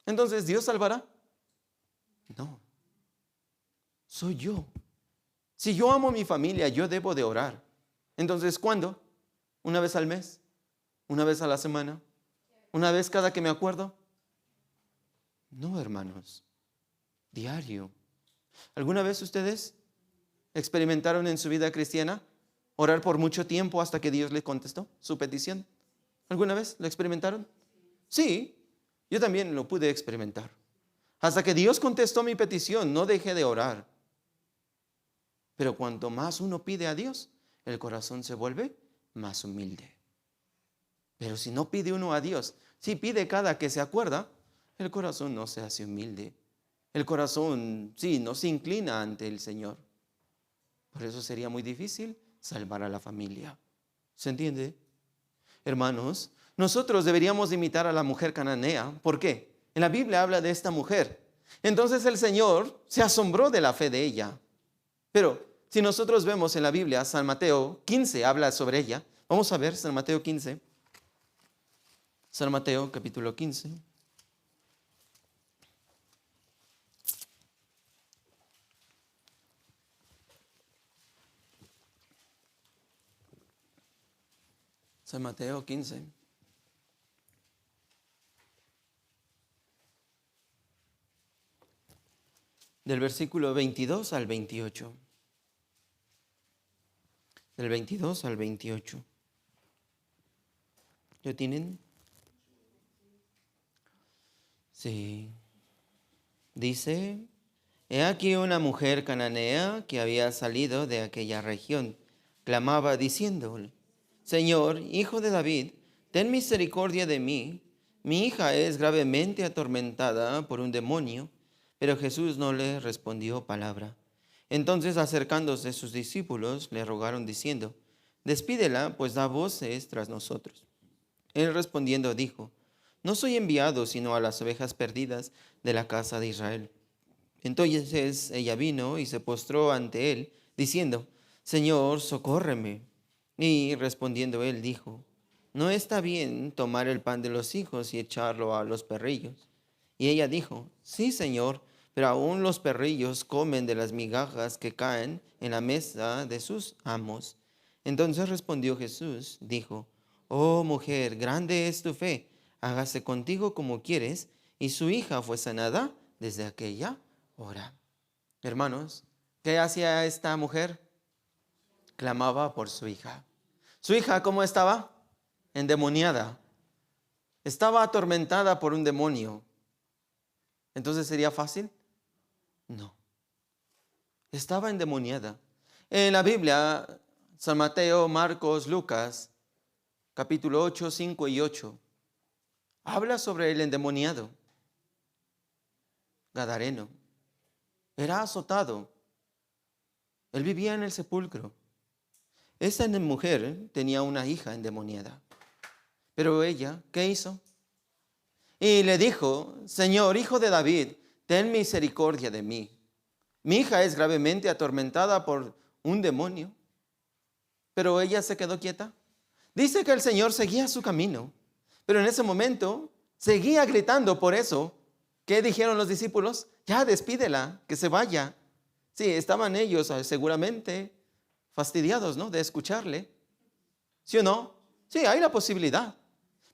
Entonces, ¿Dios salvará? No. Soy yo. Si yo amo a mi familia, yo debo de orar. Entonces, ¿cuándo? ¿Una vez al mes? ¿Una vez a la semana? ¿Una vez cada que me acuerdo? No, hermanos. Diario. ¿Alguna vez ustedes experimentaron en su vida cristiana orar por mucho tiempo hasta que Dios les contestó su petición? ¿Alguna vez lo experimentaron? Sí, yo también lo pude experimentar. Hasta que Dios contestó mi petición, no dejé de orar. Pero cuanto más uno pide a Dios, el corazón se vuelve más humilde. Pero si no pide uno a Dios, si pide cada que se acuerda, el corazón no se hace humilde. El corazón, sí, no se inclina ante el Señor. Por eso sería muy difícil salvar a la familia. ¿Se entiende? Hermanos, nosotros deberíamos imitar a la mujer cananea. ¿Por qué? En la Biblia habla de esta mujer. Entonces el Señor se asombró de la fe de ella. Pero si nosotros vemos en la Biblia, San Mateo 15 habla sobre ella. Vamos a ver San Mateo 15. San Mateo capítulo 15. San Mateo 15. Del versículo 22 al 28. Del 22 al 28. ¿Lo tienen? Sí. Dice, he aquí una mujer cananea que había salido de aquella región. Clamaba diciendo, Señor, hijo de David, ten misericordia de mí. Mi hija es gravemente atormentada por un demonio. Pero Jesús no le respondió palabra. Entonces, acercándose sus discípulos, le rogaron diciendo, despídela, pues da voces tras nosotros. Él respondiendo dijo, no soy enviado sino a las ovejas perdidas de la casa de Israel. Entonces ella vino y se postró ante él, diciendo, Señor, socórreme. Y respondiendo él dijo, no está bien tomar el pan de los hijos y echarlo a los perrillos. Y ella dijo, sí, Señor, pero aún los perrillos comen de las migajas que caen en la mesa de sus amos. Entonces respondió Jesús, dijo, oh mujer, grande es tu fe, hágase contigo como quieres. Y su hija fue sanada desde aquella hora. Hermanos, ¿qué hacía esta mujer? Clamaba por su hija. ¿Su hija cómo estaba? Endemoniada. Estaba atormentada por un demonio. ¿Entonces sería fácil? No. Estaba endemoniada. En la Biblia, San Mateo, Marcos, Lucas, capítulo 8, 5 y 8, habla sobre el endemoniado gadareno. Era azotado. Él vivía en el sepulcro. Esa mujer tenía una hija endemoniada. Pero ella, ¿qué hizo? Y le dijo, Señor, hijo de David, ten misericordia de mí. mi hija es gravemente atormentada por un demonio. Pero ella se quedó quieta. Dice que el Señor seguía su camino, pero en ese momento seguía gritando por eso. ¿Qué dijeron los discípulos? Ya, despídela, que se vaya. Sí, estaban ellos seguramente fastidiados, ¿no?, de escucharle. ¿Sí o no? Sí, hay la posibilidad.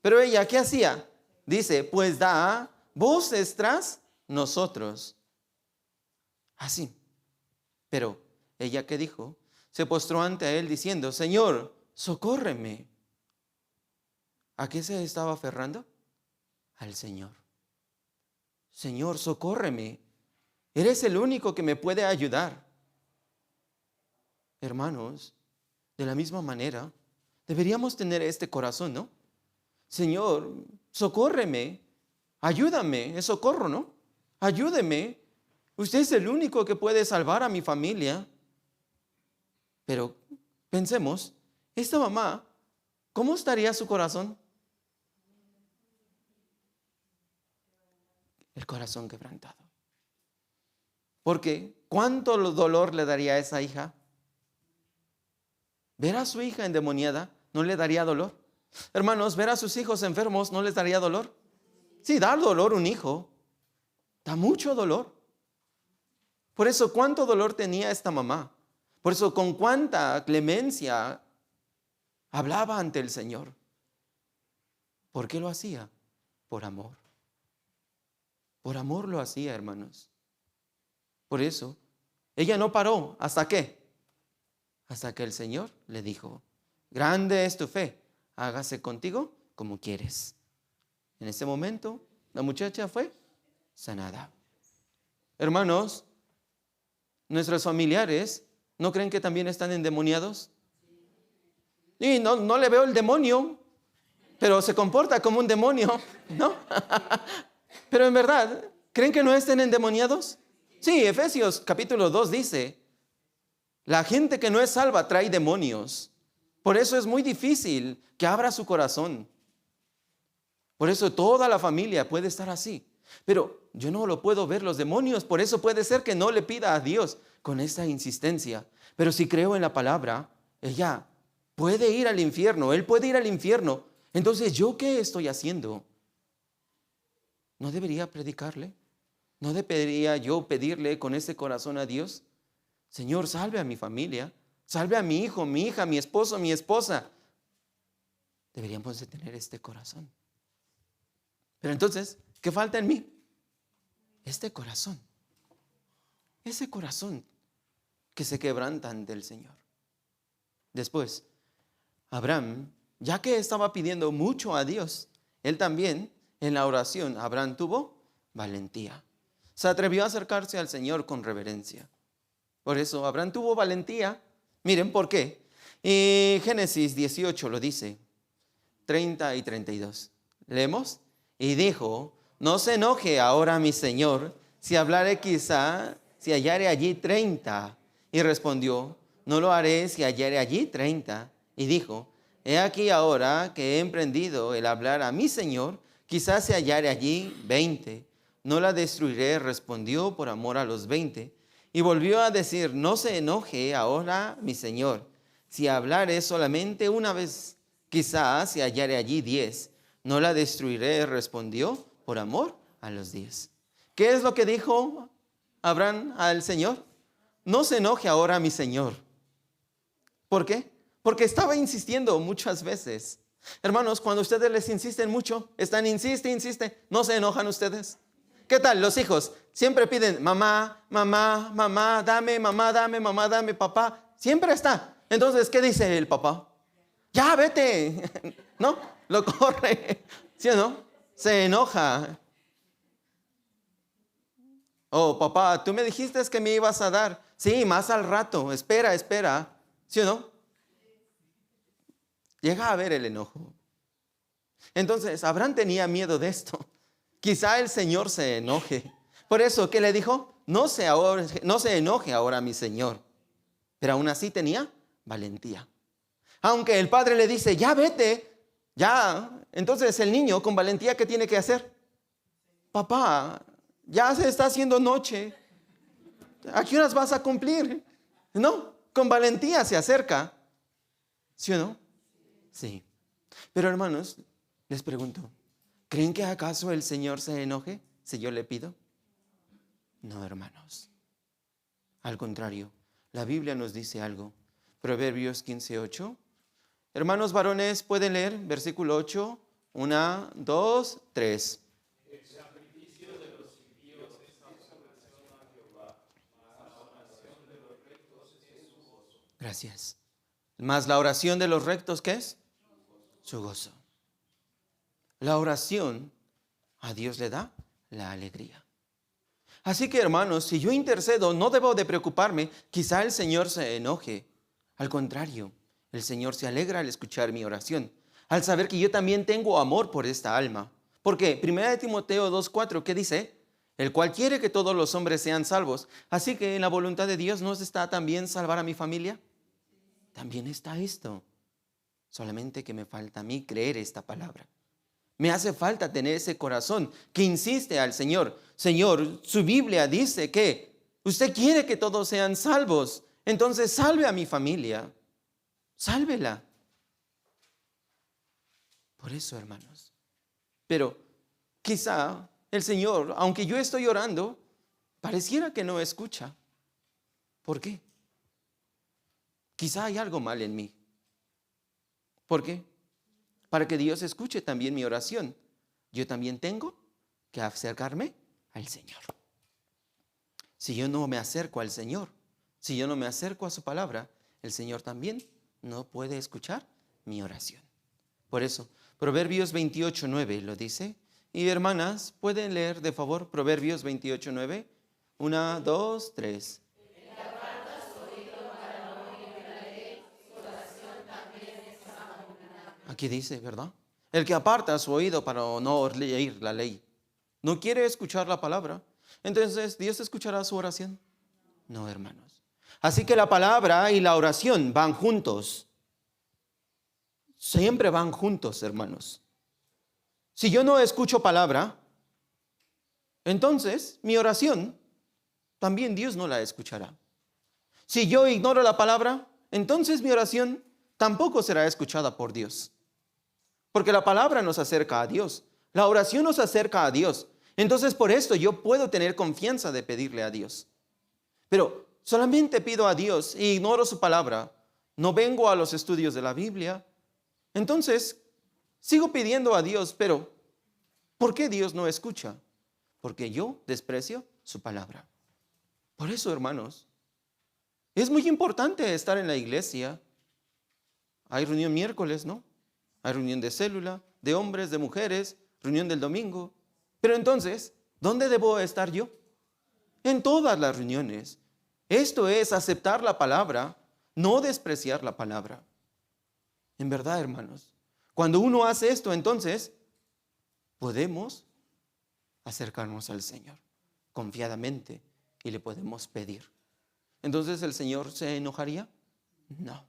Pero ella, ¿qué hacía? Dice, pues da voces tras nosotros. Así. Pero ella, ¿qué dijo? Se postró ante él diciendo, Señor, socórreme. ¿A qué se estaba aferrando? Al Señor. Señor, socórreme. Eres el único que me puede ayudar. Hermanos, de la misma manera, deberíamos tener este corazón, ¿no? Señor, socórreme, ayúdame, es socorro, ¿no? Ayúdeme. Usted es el único que puede salvar a mi familia. Pero pensemos, esta mamá, ¿cómo estaría su corazón? El corazón quebrantado. Porque ¿cuánto dolor le daría a esa hija? Ver a su hija endemoniada, ¿no le daría dolor? Hermanos, ver a sus hijos enfermos, ¿no les daría dolor? Sí, da dolor un hijo. Da mucho dolor. Por eso, ¿cuánto dolor tenía esta mamá? Por eso, con cuánta clemencia hablaba ante el Señor. ¿Por qué lo hacía? Por amor. Por amor lo hacía, hermanos. Por eso, ella no paró. ¿Hasta qué? Hasta que el Señor le dijo, grande es tu fe, hágase contigo como quieres. En ese momento, la muchacha fue sanada. Hermanos, nuestros familiares, ¿no creen que también están endemoniados? Y no le veo el demonio, pero se comporta como un demonio, ¿no? Pero en verdad, ¿creen que no estén endemoniados? Sí, Efesios capítulo 2 dice, la gente que no es salva trae demonios. Por eso es muy difícil que abra su corazón. Por eso toda la familia puede estar así. Pero yo no lo puedo ver los demonios. Por eso puede ser que no le pida a Dios con esa insistencia. Pero si creo en la palabra, ella puede ir al infierno. Él puede ir al infierno. Entonces, ¿yo qué estoy haciendo? ¿No debería predicarle? ¿No debería yo pedirle con ese corazón a Dios? Señor, salve a mi familia, salve a mi hijo, mi hija, mi esposo, mi esposa. Deberíamos de tener este corazón. Pero entonces, ¿qué falta en mí? Este corazón. Ese corazón que se quebranta ante el Señor. Después, Abraham, ya que estaba pidiendo mucho a Dios, él también, en la oración, Abraham tuvo valentía. Se atrevió a acercarse al Señor con reverencia. Por eso Abraham tuvo valentía. Miren por qué. Génesis 18 lo dice, 30 y 32. Leemos. Y dijo, no se enoje ahora mi Señor, si hablare quizá, si hallare allí 30. Y respondió, no lo haré si hallare allí 30. Y dijo, he aquí ahora que he emprendido el hablar a mi Señor, quizás se hallare allí 20. No la destruiré, respondió por amor a los 20. Y volvió a decir, no se enoje ahora mi Señor, si hablare solamente una vez, quizás se hallare allí 10. No la destruiré, respondió por amor a los 10. ¿Qué es lo que dijo Abraham al Señor? No se enoje ahora mi Señor. ¿Por qué? Porque estaba insistiendo muchas veces. Hermanos, cuando ustedes les insisten mucho, insiste, ¿no se enojan ustedes? ¿Qué tal los hijos? Siempre piden, mamá, mamá, mamá, dame, papá. Siempre está. Entonces, ¿qué dice el papá? Ya, vete. ¿No? Lo corre. ¿Sí o no? Se enoja. Oh, papá, tú me dijiste que me ibas a dar. Sí, más al rato. Espera. ¿Sí o no? Llega a ver el enojo. Entonces, Abraham tenía miedo de esto. Quizá el Señor se enoje. Por eso, ¿qué le dijo? No se enoje ahora mi Señor. Pero aún así tenía valentía. Aunque el padre le dice, ya vete, ya. Entonces el niño con valentía, ¿qué tiene que hacer? Papá, ya se está haciendo noche. ¿A qué horas vas a cumplir? No, con valentía se acerca. ¿Sí o no? Sí. Pero hermanos, les pregunto, ¿creen que acaso el Señor se enoje si yo le pido? No, hermanos. Al contrario, la Biblia nos dice algo. Proverbios 15:8. Hermanos varones, ¿pueden leer? Versículo 8. 1, 2, 3. Gracias. Más la oración de los rectos, ¿qué es? Su gozo. La oración a Dios le da la alegría. Así que hermanos, si yo intercedo, no debo de preocuparme. Quizá el Señor se enoje. Al contrario, el Señor se alegra al escuchar mi oración, al saber que yo también tengo amor por esta alma. Porque 1 Timoteo 2:4, ¿qué dice? El cual quiere que todos los hombres sean salvos. Así que en la voluntad de Dios, ¿no está también salvar a mi familia? También está esto. Solamente que me falta a mí creer esta palabra. Me hace falta tener ese corazón que insiste al Señor. Señor, su Biblia dice que usted quiere que todos sean salvos. Entonces salve a mi familia. Sálvela. Por eso, hermanos. Pero quizá el Señor, aunque yo estoy orando, pareciera que no escucha. ¿Por qué? Quizá hay algo mal en mí. ¿Por qué? Para que Dios escuche también mi oración, yo también tengo que acercarme al Señor. Si yo no me acerco al Señor, si yo no me acerco a su palabra, el Señor también no puede escuchar mi oración. Por eso, Proverbios 28:9 lo dice. Y hermanas, ¿pueden leer de favor Proverbios 28:9? 1, 2, 3. Aquí dice, ¿verdad? El que aparta su oído para no oír la ley, no quiere escuchar la palabra. Entonces, ¿Dios escuchará su oración? No, hermanos. Así que la palabra y la oración van juntos. Siempre van juntos, hermanos. Si yo no escucho palabra, entonces mi oración también Dios no la escuchará. Si yo ignoro la palabra, entonces mi oración tampoco será escuchada por Dios. Porque la palabra nos acerca a Dios. La oración nos acerca a Dios. Entonces por esto yo puedo tener confianza de pedirle a Dios. Pero solamente pido a Dios e ignoro su palabra. No vengo a los estudios de la Biblia. Entonces sigo pidiendo a Dios, pero ¿por qué Dios no escucha? Porque yo desprecio su palabra. Por eso, hermanos, es muy importante estar en la iglesia. Hay reunión miércoles, ¿no? Hay reunión de célula, de hombres, de mujeres, reunión del domingo. Pero entonces, ¿dónde debo estar yo? En todas las reuniones. Esto es aceptar la palabra, no despreciar la palabra. En verdad, hermanos, cuando uno hace esto, entonces podemos acercarnos al Señor confiadamente y le podemos pedir. Entonces, ¿el Señor se enojaría? No.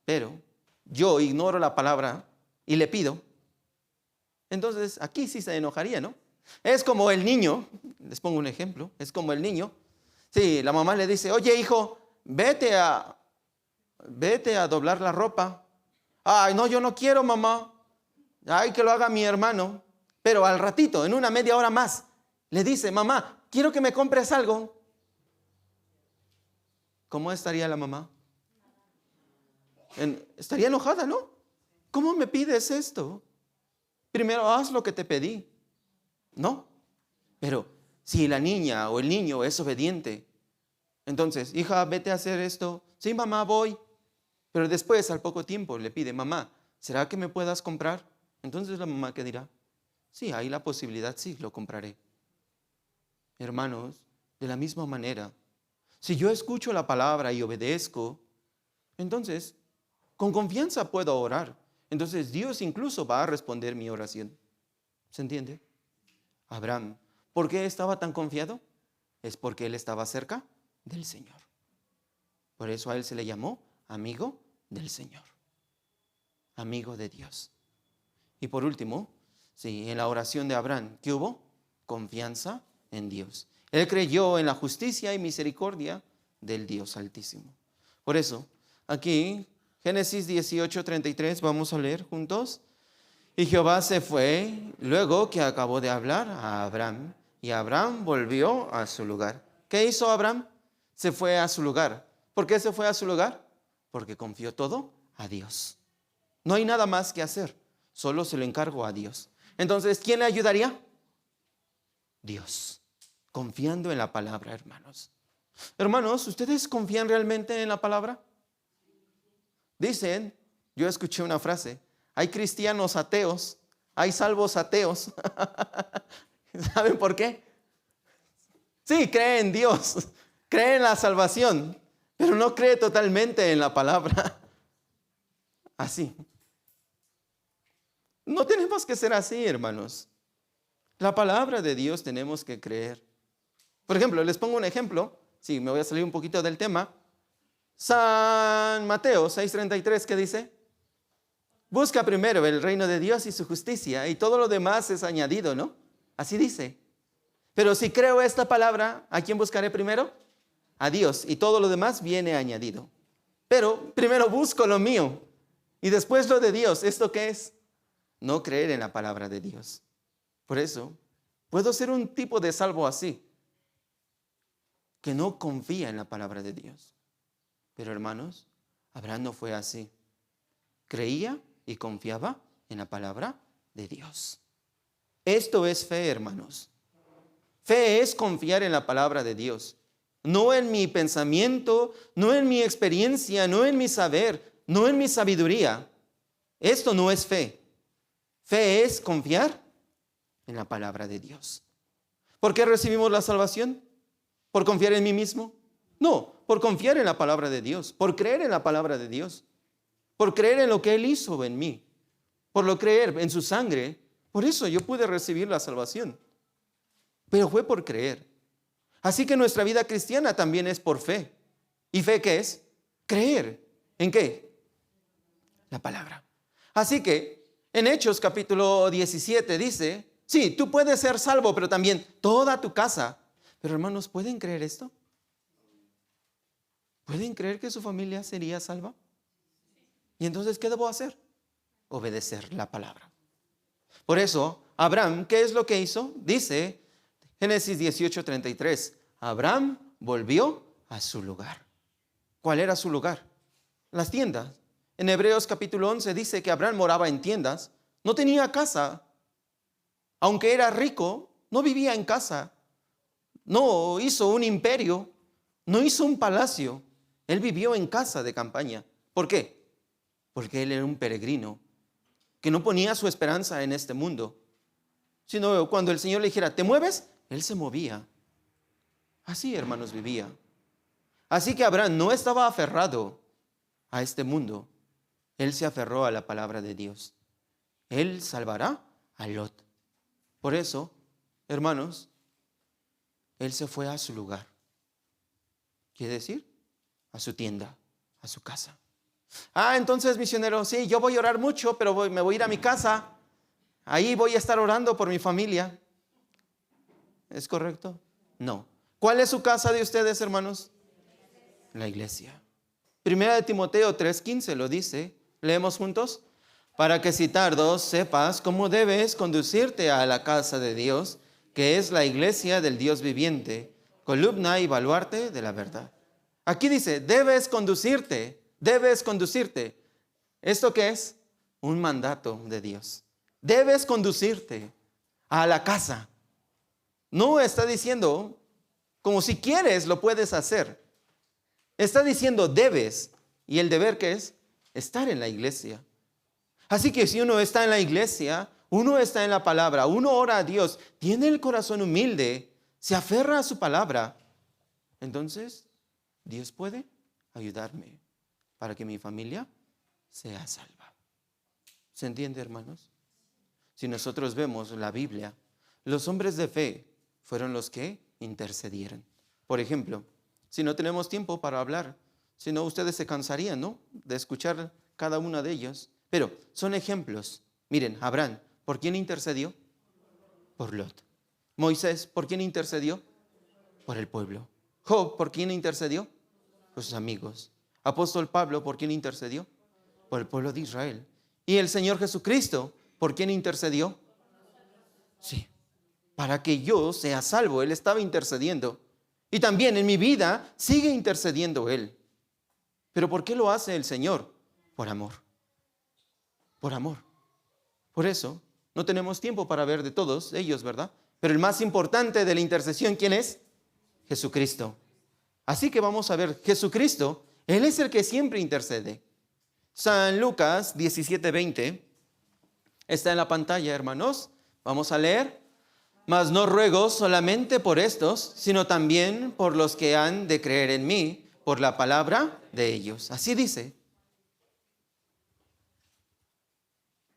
Pero yo ignoro la palabra y le pido, entonces aquí sí se enojaría, ¿no? Es como el niño, les pongo un ejemplo, es como el niño. Sí, la mamá le dice, oye hijo, vete a doblar la ropa. Ay, no, yo no quiero, mamá. Ay, que lo haga mi hermano. Pero al ratito, en una media hora más, le dice, mamá, quiero que me compres algo. ¿Cómo estaría la mamá? Estaría enojada, ¿no? ¿Cómo me pides esto? Primero haz lo que te pedí. No. Pero si la niña o el niño es obediente, entonces, hija, vete a hacer esto. Sí, mamá, voy. Pero después, al poco tiempo, le pide, mamá, ¿será que me puedas comprar? Entonces la mamá, ¿qué dirá? Sí, hay la posibilidad, sí, lo compraré. Hermanos, de la misma manera, si yo escucho la palabra y obedezco, entonces con confianza puedo orar. Entonces Dios incluso va a responder mi oración. ¿Se entiende? Abraham, ¿por qué estaba tan confiado? Es porque él estaba cerca del Señor. Por eso a él se le llamó amigo del Señor. Amigo de Dios. Y por último, sí, en la oración de Abraham, ¿qué hubo? Confianza en Dios. Él creyó en la justicia y misericordia del Dios Altísimo. Por eso, aquí, Génesis 18:33, vamos a leer juntos. Y Jehová se fue, luego que acabó de hablar a Abraham, y Abraham volvió a su lugar. ¿Qué hizo Abraham? Se fue a su lugar. ¿Por qué se fue a su lugar? Porque confió todo a Dios. No hay nada más que hacer, solo se lo encargo a Dios. Entonces, ¿quién le ayudaría? Dios, confiando en la palabra, hermanos. Hermanos, ¿ustedes confían realmente en la palabra? Dicen, yo escuché una frase, hay cristianos ateos, hay salvos ateos. ¿Saben por qué? Sí, cree en Dios, cree en la salvación, pero no cree totalmente en la palabra. Así. No tenemos que ser así, hermanos. La palabra de Dios tenemos que creer. Por ejemplo, les pongo un ejemplo. Sí, me voy a salir un poquito del tema. San Mateo 6:33, ¿qué dice? Busca primero el reino de Dios y su justicia, y todo lo demás es añadido, ¿no? Así dice. Pero si creo esta palabra, ¿a quién buscaré primero? A Dios, y todo lo demás viene añadido. Pero primero busco lo mío, y después lo de Dios. ¿Esto qué es? No creer en la palabra de Dios. Por eso, puedo ser un tipo de salvo así, que no confía en la palabra de Dios. Pero hermanos, Abraham no fue así. Creía y confiaba en la palabra de Dios. Esto es fe, hermanos. Fe es confiar en la palabra de Dios. No en mi pensamiento, no en mi experiencia, no en mi saber, no en mi sabiduría. Esto no es fe. Fe es confiar en la palabra de Dios. ¿Por qué recibimos la salvación? ¿Por confiar en mí mismo? No, por confiar en la palabra de Dios, por creer en la palabra de Dios, por creer en lo que Él hizo en mí, por lo creer en su sangre. Por eso yo pude recibir la salvación. Pero fue por creer. Así que nuestra vida cristiana también es por fe. ¿Y fe qué es? Creer. ¿En qué? La palabra. Así que en Hechos capítulo 17 dice, sí, tú puedes ser salvo, pero también toda tu casa. Pero hermanos, ¿pueden creer esto? ¿Pueden creer que su familia sería salva? ¿Y entonces qué debo hacer? Obedecer la palabra. Por eso, Abraham, ¿qué es lo que hizo? Dice Génesis 18:33, Abraham volvió a su lugar. ¿Cuál era su lugar? Las tiendas. En Hebreos capítulo 11 dice que Abraham moraba en tiendas, no tenía casa. Aunque era rico, no vivía en casa. No hizo un imperio, no hizo un palacio. Él vivió en casa de campaña. ¿Por qué? Porque él era un peregrino que no ponía su esperanza en este mundo, sino cuando el Señor le dijera, ¿te mueves? Él se movía. Así, hermanos, vivía. Así que Abraham no estaba aferrado a este mundo. Él se aferró a la palabra de Dios. Él salvará a Lot. Por eso, hermanos, él se fue a su lugar. ¿Quiere decir? A su tienda, a su casa. Entonces, misionero, sí, yo voy a orar mucho, pero me voy a ir a mi casa. Ahí voy a estar orando por mi familia. ¿Es correcto? No. ¿Cuál es su casa de ustedes, hermanos? La iglesia. Primera de Timoteo 3:15 lo dice. Leemos juntos. Para que si tardo sepas cómo debes conducirte a la casa de Dios, que es la iglesia del Dios viviente, columna y baluarte de la verdad. Aquí dice, debes conducirte. ¿Esto qué es? Un mandato de Dios. Debes conducirte a la casa. No está diciendo, como si quieres lo puedes hacer. Está diciendo debes. ¿Y el deber qué es? Estar en la iglesia. Así que si uno está en la iglesia, uno está en la palabra, uno ora a Dios, tiene el corazón humilde, se aferra a su palabra, entonces Dios puede ayudarme para que mi familia sea salva. ¿Se entiende, hermanos? Si nosotros vemos la Biblia, los hombres de fe fueron los que intercedieron. Por ejemplo, si no tenemos tiempo para hablar, si no ustedes se cansarían, ¿no?, de escuchar cada uno de ellos. Pero son ejemplos. Miren, Abraham, ¿por quién intercedió? Por Lot. Moisés, ¿por quién intercedió? por el pueblo. Job, ¿por quién intercedió? Por sus amigos. Apóstol Pablo, ¿por quién intercedió? Por el pueblo de Israel. Y el Señor Jesucristo, ¿por quién intercedió? Sí, para que yo sea salvo. Él estaba intercediendo. Y también en mi vida sigue intercediendo Él. ¿Pero por qué lo hace el Señor? Por amor. Por amor. Por eso, no tenemos tiempo para ver de todos ellos, ¿verdad? Pero el más importante de la intercesión, ¿quién es? Jesucristo. Así que vamos a ver, Jesucristo, Él es el que siempre intercede. San Lucas 17:20 está en la pantalla, hermanos. Vamos a leer. Mas no ruego solamente por estos, sino también por los que han de creer en mí, por la palabra de ellos. Así dice.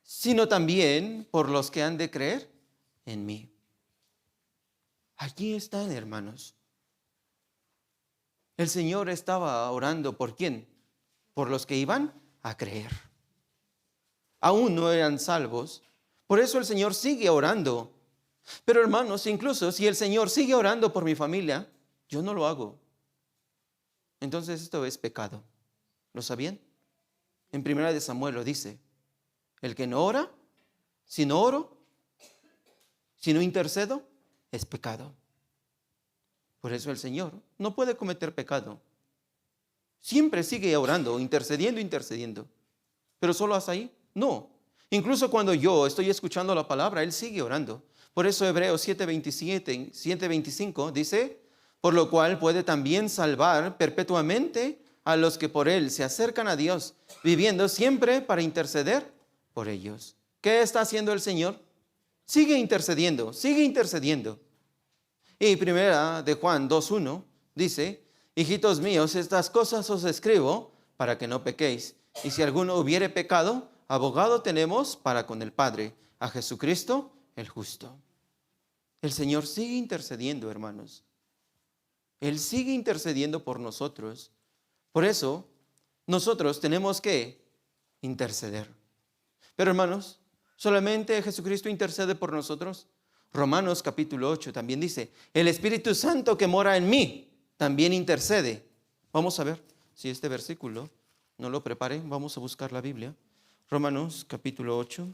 Sino también por los que han de creer en mí. Allí están, hermanos. El Señor estaba orando ¿por quién? Por los que iban a creer. Aún no eran salvos. Por eso el Señor sigue orando. Pero hermanos, incluso si el Señor sigue orando por mi familia, yo no lo hago. Entonces esto es pecado. ¿Lo sabían? En 1 de Samuel lo dice. El que no ora, si no oro, si no intercedo, es pecado. Por eso el Señor no puede cometer pecado. Siempre sigue orando, intercediendo. Pero solo hasta ahí, no. Incluso cuando yo estoy escuchando la palabra, Él sigue orando. Por eso Hebreos 7:27, 7:25 dice, por lo cual puede también salvar perpetuamente a los que por Él se acercan a Dios, viviendo siempre para interceder por ellos. ¿Qué está haciendo el Señor? Sigue intercediendo. Y 1 de Juan 2:1 dice, hijitos míos, estas cosas os escribo para que no pequéis. Y si alguno hubiere pecado, abogado tenemos para con el Padre, a Jesucristo el justo. El Señor sigue intercediendo, hermanos. Él sigue intercediendo por nosotros. Por eso, nosotros tenemos que interceder. Pero hermanos, ¿solamente Jesucristo intercede por nosotros? Romanos capítulo 8 también dice, el Espíritu Santo que mora en mí también intercede. Vamos a ver si este versículo no lo prepare. Vamos a buscar la Biblia. Romanos capítulo 8,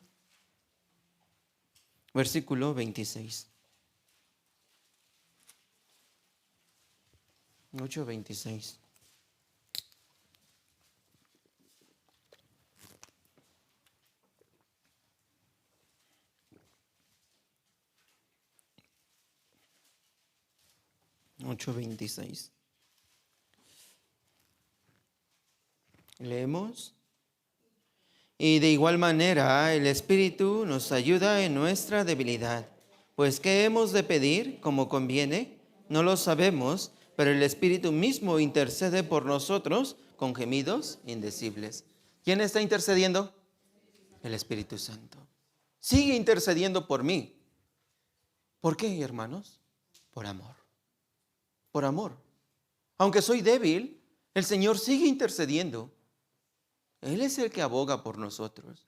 versículo 26. 8:26. Leemos. Y de igual manera el Espíritu nos ayuda en nuestra debilidad. Pues ¿qué hemos de pedir como conviene? No lo sabemos, pero el Espíritu mismo intercede por nosotros con gemidos indecibles. ¿Quién está intercediendo? El Espíritu Santo. Sigue intercediendo por mí. ¿Por qué, hermanos? Por amor. Por amor. Aunque soy débil, el Señor sigue intercediendo. Él es el que aboga por nosotros.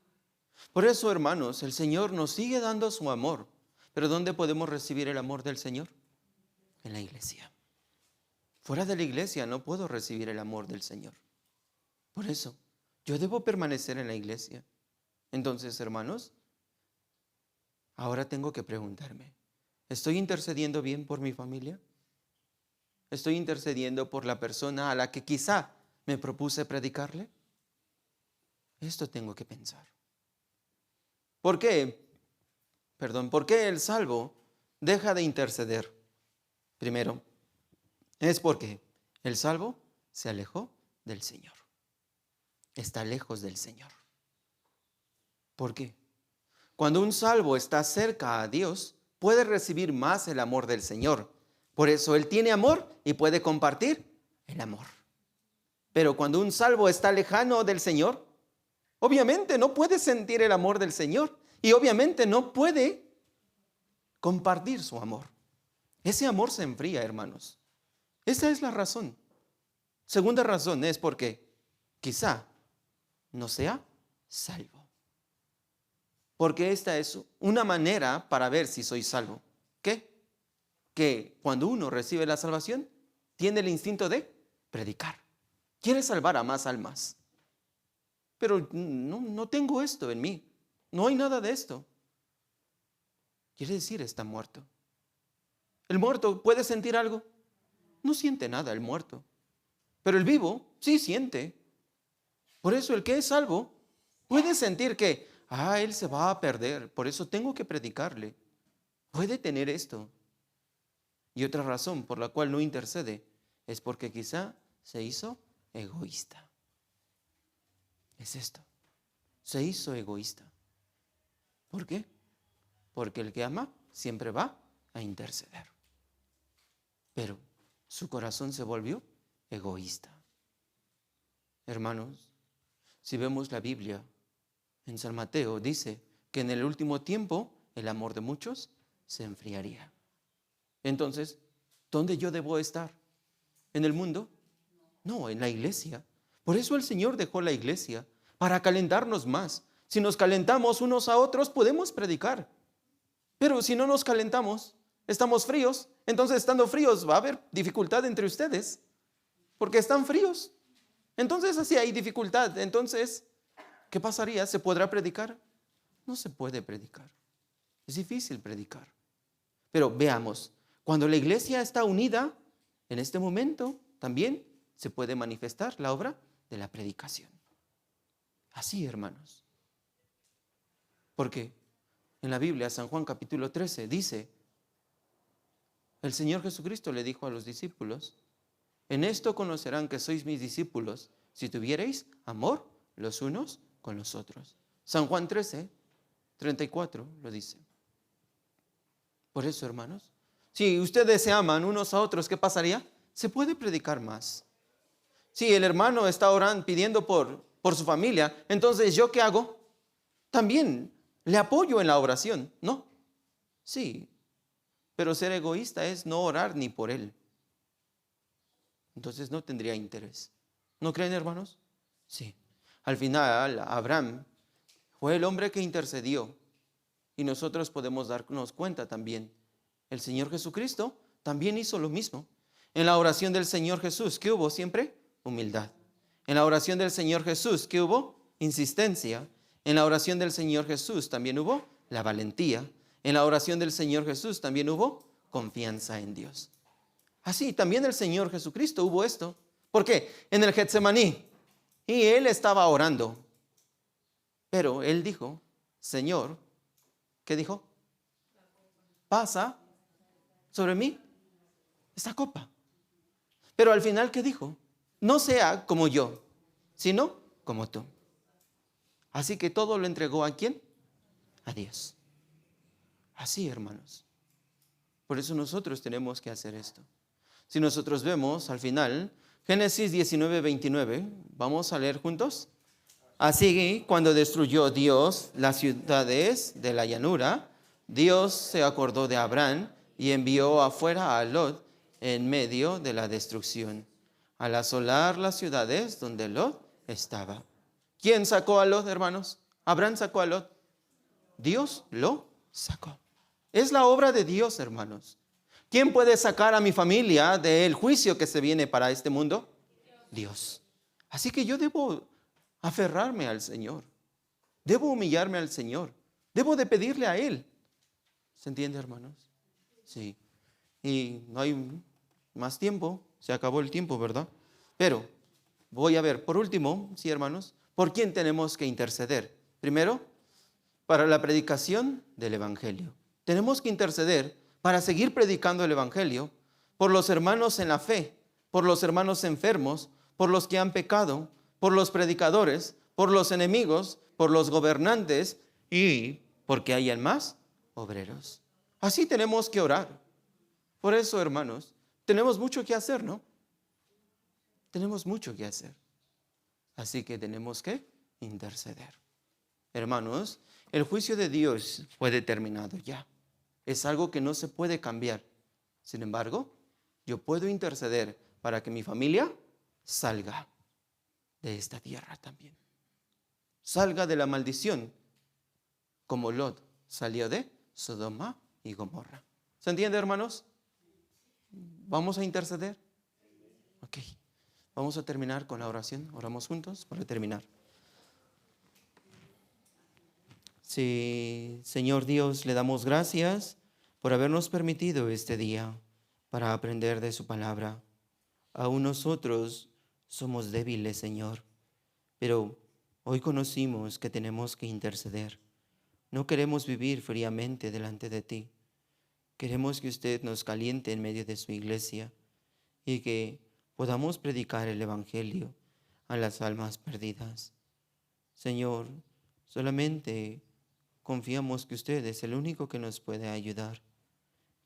Por eso, hermanos, el Señor nos sigue dando su amor. ¿Pero dónde podemos recibir el amor del Señor? En la iglesia. Fuera de la iglesia no puedo recibir el amor del Señor. Por eso, yo debo permanecer en la iglesia. Entonces, hermanos, ahora tengo que preguntarme, ¿estoy intercediendo bien por mi familia? ¿Estoy intercediendo por la persona a la que quizá me propuse predicarle? Esto tengo que pensar. ¿Por qué? ¿Por qué el salvo deja de interceder? Primero, es porque el salvo se alejó del Señor. Está lejos del Señor. ¿Por qué? Cuando un salvo está cerca a Dios, puede recibir más el amor del Señor. Por eso Él tiene amor y puede compartir el amor. Pero cuando un salvo está lejano del Señor, obviamente no puede sentir el amor del Señor y obviamente no puede compartir su amor. Ese amor se enfría, hermanos. Esa es la razón. Segunda razón es porque quizá no sea salvo. Porque esta es una manera para ver si soy salvo. ¿Qué? que cuando uno recibe la salvación, tiene el instinto de predicar. Quiere salvar a más almas. Pero no tengo esto en mí. No hay nada de esto. Quiere decir, está muerto. ¿El muerto puede sentir algo? No siente nada el muerto. Pero el vivo sí siente. Por eso el que es salvo puede sentir que, él se va a perder. Por eso tengo que predicarle. Puede tener esto. Y otra razón por la cual no intercede es porque quizá se hizo egoísta. Es esto. Se hizo egoísta. ¿Por qué? Porque el que ama siempre va a interceder. Pero su corazón se volvió egoísta. Hermanos, si vemos la Biblia, en San Mateo dice que en el último tiempo el amor de muchos se enfriaría. Entonces, ¿dónde yo debo estar? ¿En el mundo? No, en la iglesia. Por eso el Señor dejó la iglesia, para calentarnos más. Si nos calentamos unos a otros, podemos predicar. Pero si no nos calentamos, estamos fríos, entonces estando fríos va a haber dificultad entre ustedes, porque están fríos. Entonces así hay dificultad. Entonces, ¿qué pasaría? ¿Se podrá predicar? No se puede predicar. Es difícil predicar. Pero veamos, cuando la iglesia está unida, en este momento también se puede manifestar la obra de la predicación. Así, hermanos. Porque en la Biblia, San Juan capítulo 13, dice, el Señor Jesucristo le dijo a los discípulos, en esto conocerán que sois mis discípulos, si tuviereis amor los unos con los otros. San Juan 13, 34 lo dice. Por eso, hermanos, si ustedes se aman unos a otros, ¿qué pasaría? Se puede predicar más. Si el hermano está orando, pidiendo por su familia, entonces ¿yo qué hago? También le apoyo en la oración, ¿no? Sí, pero ser egoísta es no orar ni por él. Entonces no tendría interés. ¿No creen, hermanos? Sí. Al final, Abraham fue el hombre que intercedió y nosotros podemos darnos cuenta también. El Señor Jesucristo también hizo lo mismo. En la oración del Señor Jesús, ¿qué hubo siempre? Humildad. En la oración del Señor Jesús, ¿qué hubo? Insistencia. En la oración del Señor Jesús también hubo la valentía. En la oración del Señor Jesús también hubo confianza en Dios. Así también el Señor Jesucristo hubo esto. ¿Por qué? En el Getsemaní. Y él estaba orando. Pero él dijo, Señor, ¿qué dijo? Pasa sobre mí esta copa. Pero al final, ¿qué dijo? No sea como yo, sino como tú. Así que todo lo entregó ¿a quién? A Dios. Así, hermanos. Por eso nosotros tenemos que hacer esto. Si nosotros vemos al final, Génesis 19, 29, vamos a leer juntos. Así, cuando destruyó Dios las ciudades de la llanura, Dios se acordó de Abraham y envió afuera a Lot en medio de la destrucción, al asolar las ciudades donde Lot estaba. ¿Quién sacó a Lot, hermanos? ¿Abraham sacó a Lot? Dios lo sacó. Es la obra de Dios, hermanos. ¿Quién puede sacar a mi familia del juicio que se viene para este mundo? Dios. Así que yo debo aferrarme al Señor. Debo humillarme al Señor. Debo de pedirle a Él. ¿Se entiende, hermanos? Sí. Y no hay más tiempo. Se acabó el tiempo, ¿verdad? Pero voy a ver, por último, sí, hermanos, ¿por quién tenemos que interceder? Primero, para la predicación del Evangelio. Tenemos que interceder para seguir predicando el Evangelio por los hermanos en la fe, por los hermanos enfermos, por los que han pecado, por los predicadores, por los enemigos, por los gobernantes y porque hayan más obreros. Así tenemos que orar. Por eso, hermanos, tenemos mucho que hacer, ¿no? Tenemos mucho que hacer. Así que tenemos que interceder. Hermanos, el juicio de Dios fue determinado ya. Es algo que no se puede cambiar. Sin embargo, yo puedo interceder para que mi familia salga de esta tierra también. Salga de la maldición, como Lot salió de Sodoma y Gomorra. ¿Se entiende, hermanos? ¿Vamos a interceder? Ok. Vamos a terminar con la oración. Oramos juntos para terminar. Sí, Señor Dios, le damos gracias por habernos permitido este día para aprender de su palabra. Aún nosotros somos débiles, Señor, pero hoy conocimos que tenemos que interceder. No queremos vivir fríamente delante de ti. Queremos que usted nos caliente en medio de su iglesia y que podamos predicar el Evangelio a las almas perdidas. Señor, solamente confiamos que usted es el único que nos puede ayudar.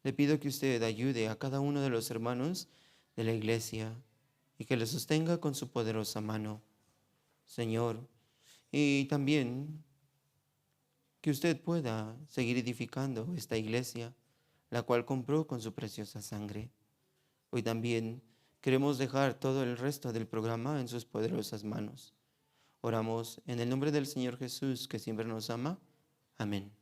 Le pido que usted ayude a cada uno de los hermanos de la iglesia y que le sostenga con su poderosa mano, Señor. Y también que usted pueda seguir edificando esta iglesia, la cual compró con su preciosa sangre. Hoy también queremos dejar todo el resto del programa en sus poderosas manos. Oramos en el nombre del Señor Jesús, que siempre nos ama. Amén.